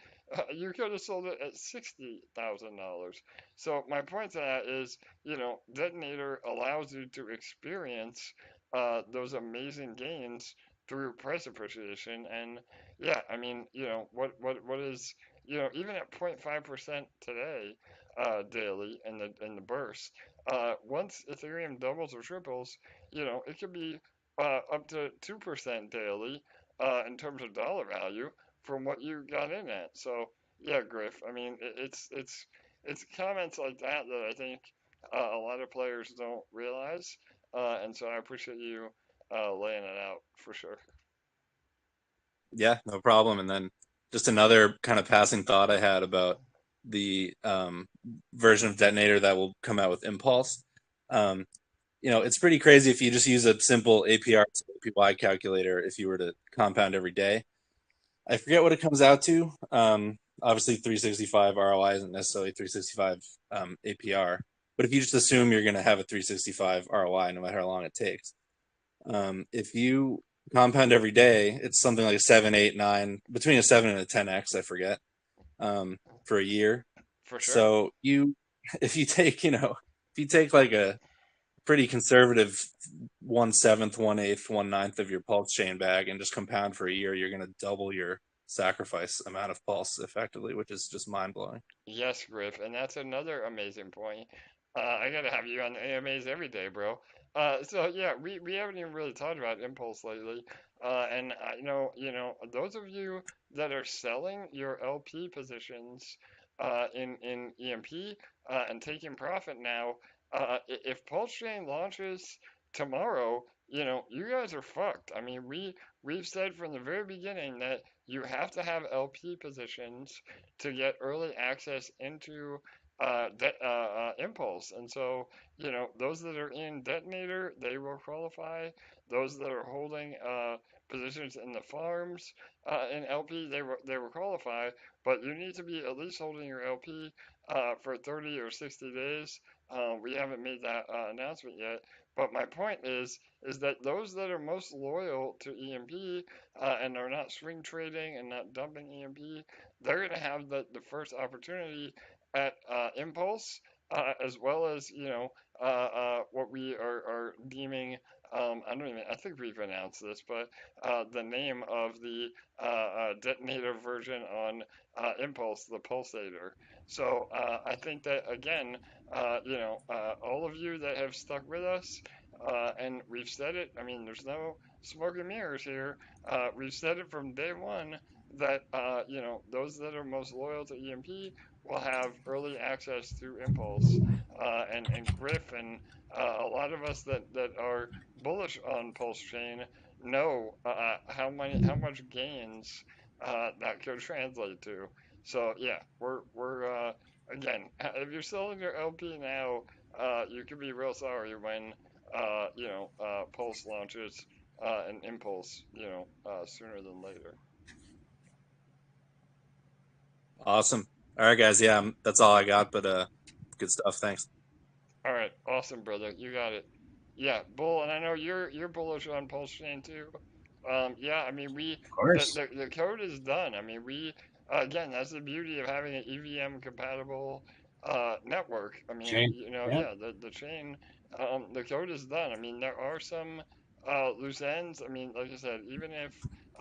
you could have sold it at $60,000. So my point to that is, Detonator allows you to experience those amazing gains through price appreciation. And yeah, I mean, what is, even at 0.5% today, daily in the burst, once Ethereum doubles or triples, it could be up to 2% daily in terms of dollar value from what you got in at. So yeah, Griff, I mean, it's comments like that that I think a lot of players don't realize, and so I appreciate you laying it out for sure. Yeah, no problem. And then just another kind of passing thought I had about the version of Detonator that will come out with Impulse. Um, it's pretty crazy if you just use a simple APR APY calculator if you were to compound every day. I forget what it comes out to. Obviously, 365 ROI isn't necessarily 365 APR, but if you just assume you're going to have a 365 ROI no matter how long it takes, if you compound every day, it's something like a 7, 8, 9, between a 7 and a 10x, I forget, for a year. For sure. So if you take, like a pretty conservative 1/7, 1/8, 1/9 of your pulse chain bag and just compound for a year, you're going to double your sacrifice amount of pulse effectively, which is just mind blowing. Yes, Griff, and that's another amazing point. I gotta have you on the AMAs every day, bro. So yeah, we haven't even really talked about Impulse lately. And I know, those of you that are selling your LP positions in EMP and taking profit now, if Pulse Chain launches tomorrow, you guys are fucked. I mean, we've said from the very beginning that you have to have LP positions to get early access into Impulse. And so, those that are in Detonator, they will qualify. Those that are holding positions in the farms in LP, they will qualify. But you need to be at least holding your LP for 30 or 60 days. We haven't made that announcement yet. But my point is that those that are most loyal to EMP and are not swing trading and not dumping EMP, they're going to have the first opportunity at Impulse, as well as what we are deeming, I think we've announced this, but the name of the detonator version on Impulse, the Pulsator. So I think that, again, all of you that have stuck with us, and we've said it, I mean, there's no smoke and mirrors here. We've said it from day one that, those that are most loyal to EMP will have early access through Impulse. And Griff and a lot of us that are bullish on Pulse Chain know how much gains that could translate to. So yeah, we're again, if you're selling your LP now, you could be real sorry when Pulse launches an Impulse, sooner than later. Awesome. All right, guys. Yeah, that's all I got. But good stuff. Thanks. All right, awesome, brother. You got it. Yeah, Bull, and I know you're bullish on Pulse Chain too. Yeah, I mean Of course. the code is done. I mean we again, that's the beauty of having an EVM compatible network. I mean, Shane. Yeah. yeah, the chain, the code is done. I mean, there are some loose ends. I mean, like I said,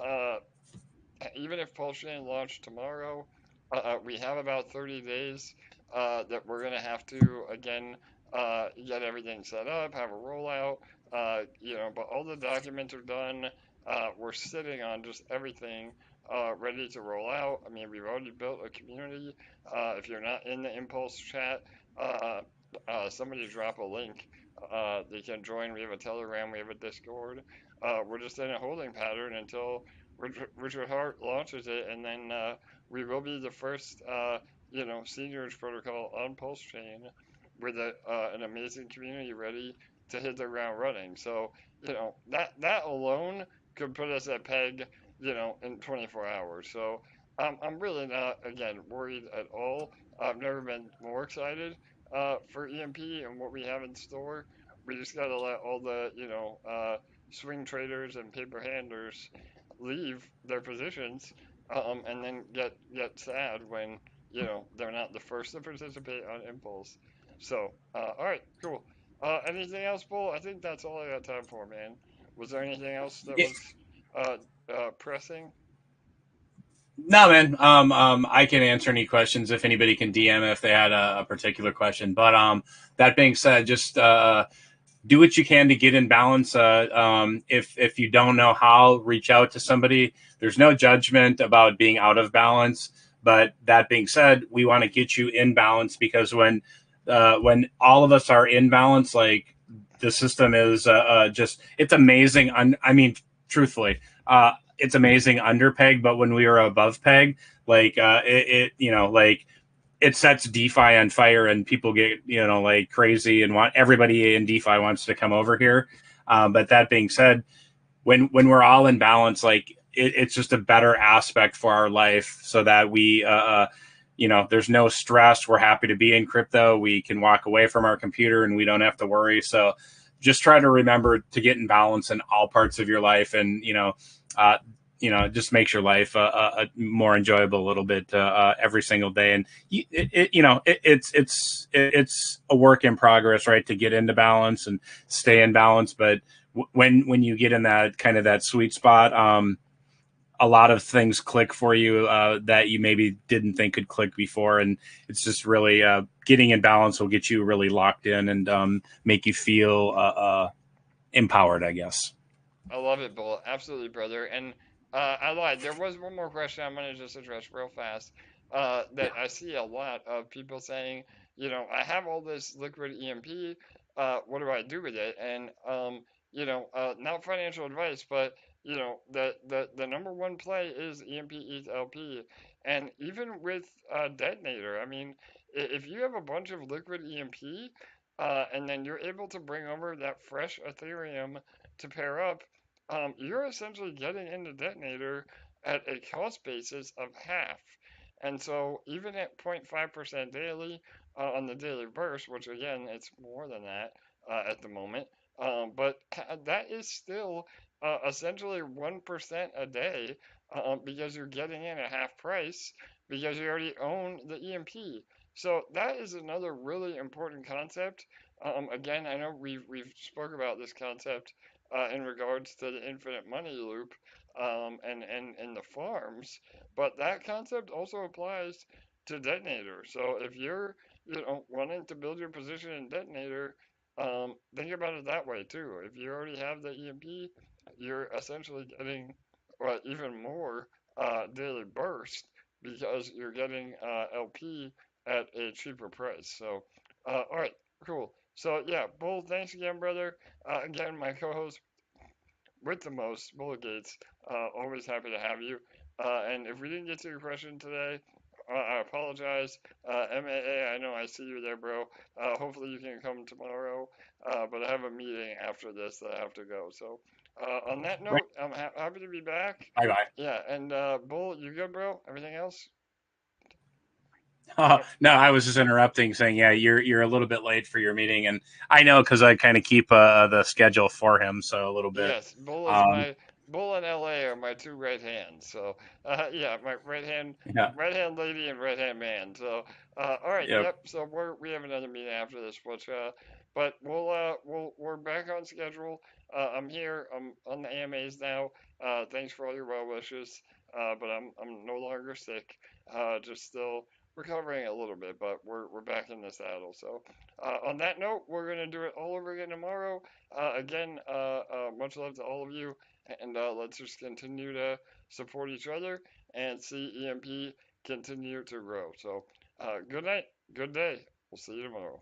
uh even if Pulse Chain launched tomorrow, we have about 30 days that we're going to have to, again, get everything set up, have a rollout, but all the documents are done. We're sitting on just everything ready to roll out. I mean, we've already built a community. If you're not in the Impulse chat, uh, somebody drop a link. They can join. We have a Telegram, we have a Discord. We're just in a holding pattern until Richard Hart launches it, and then we will be the first, seigniorage protocol on Pulse Chain with an amazing community ready to hit the ground running. So, that alone could put us at PEG, in 24 hours. So, I'm really not, again, worried at all. I've never been more excited for EMP and what we have in store. We just got to let all the, swing traders and paper handlers leave their positions, and then get sad when they're not the first to participate on Impulse. So, all right, cool. Anything else, Bull? I think that's all I got time for, man. Was there anything else that was uh, pressing? No, man. I can answer any questions if anybody can DM if they had a particular question. But that being said, just do what you can to get in balance. If you don't know how, reach out to somebody. There's no judgment about being out of balance. But that being said, we want to get you in balance because when all of us are in balance, like the system is just it's amazing. I mean, truthfully, it's amazing under peg. But when we were above peg, like like it sets DeFi on fire and people get, like crazy and want everybody in DeFi wants to come over here. But that being said, when we're all in balance, like it's just a better aspect for our life so that we, there's no stress. We're happy to be in crypto. We can walk away from our computer and we don't have to worry. So just try to remember to get in balance in all parts of your life. And, just makes your life more enjoyable a little bit every single day. And it's a work in progress, right? To get into balance and stay in balance. But when you get in that kind of that sweet spot, a lot of things click for you that you maybe didn't think could click before. And it's just really getting in balance will get you really locked in and make you feel empowered, I guess. I love it, Bull. Absolutely, brother. And I lied. There was one more question I'm going to just address real fast that I see a lot of people saying, I have all this liquid EMP. What do I do with it? And, not financial advice, but, the number one play is EMP ETH LP. And even with Detonator, I mean, if you have a bunch of liquid EMP, and then you're able to bring over that fresh Ethereum to pair up, you're essentially getting into Detonator at a cost basis of half. And so even at 0.5% daily on the daily burst, which again, it's more than that at the moment, but that is still essentially 1% a day because you're getting in at half price because you already own the EMP. So that is another really important concept Again, I know we've spoke about this concept in regards to the infinite money loop and the farms, but that concept also applies to Detonator. So if you're wanting to build your position in Detonator, think about it that way too. If you already have the EMP, you're essentially getting even more daily burst because you're getting LP at a cheaper price. So, all right, cool. So yeah, Bull, thanks again, brother. Again, my co-host with the most, Bull Gates. Always happy to have you. And if we didn't get to your question today, I apologize. MAA, I know I see you there, bro. Hopefully you can come tomorrow. But I have a meeting after this that I have to go. So on that Right. note, I'm happy to be back. Bye bye. Yeah, and Bull, you good, bro? Everything else? No, I was just interrupting, saying, yeah, you're a little bit late for your meeting, and I know because I kind of keep the schedule for him, so a little bit. Yes, Bull is Um, my Bull and LA are my two right hands. So yeah, my yeah, right hand lady and right hand man. So all right, yep. yep. So we have another meeting after this, but we're back on schedule. I'm here. I'm on the AMAs now. Thanks for all your well wishes. But I'm no longer sick. Just still recovering a little bit, but we're back in the saddle. So on that note, we're gonna do it all over again tomorrow. Again, much love to all of you, and let's just continue to support each other and see EMP continue to grow. So, good night, good day. We'll see you tomorrow.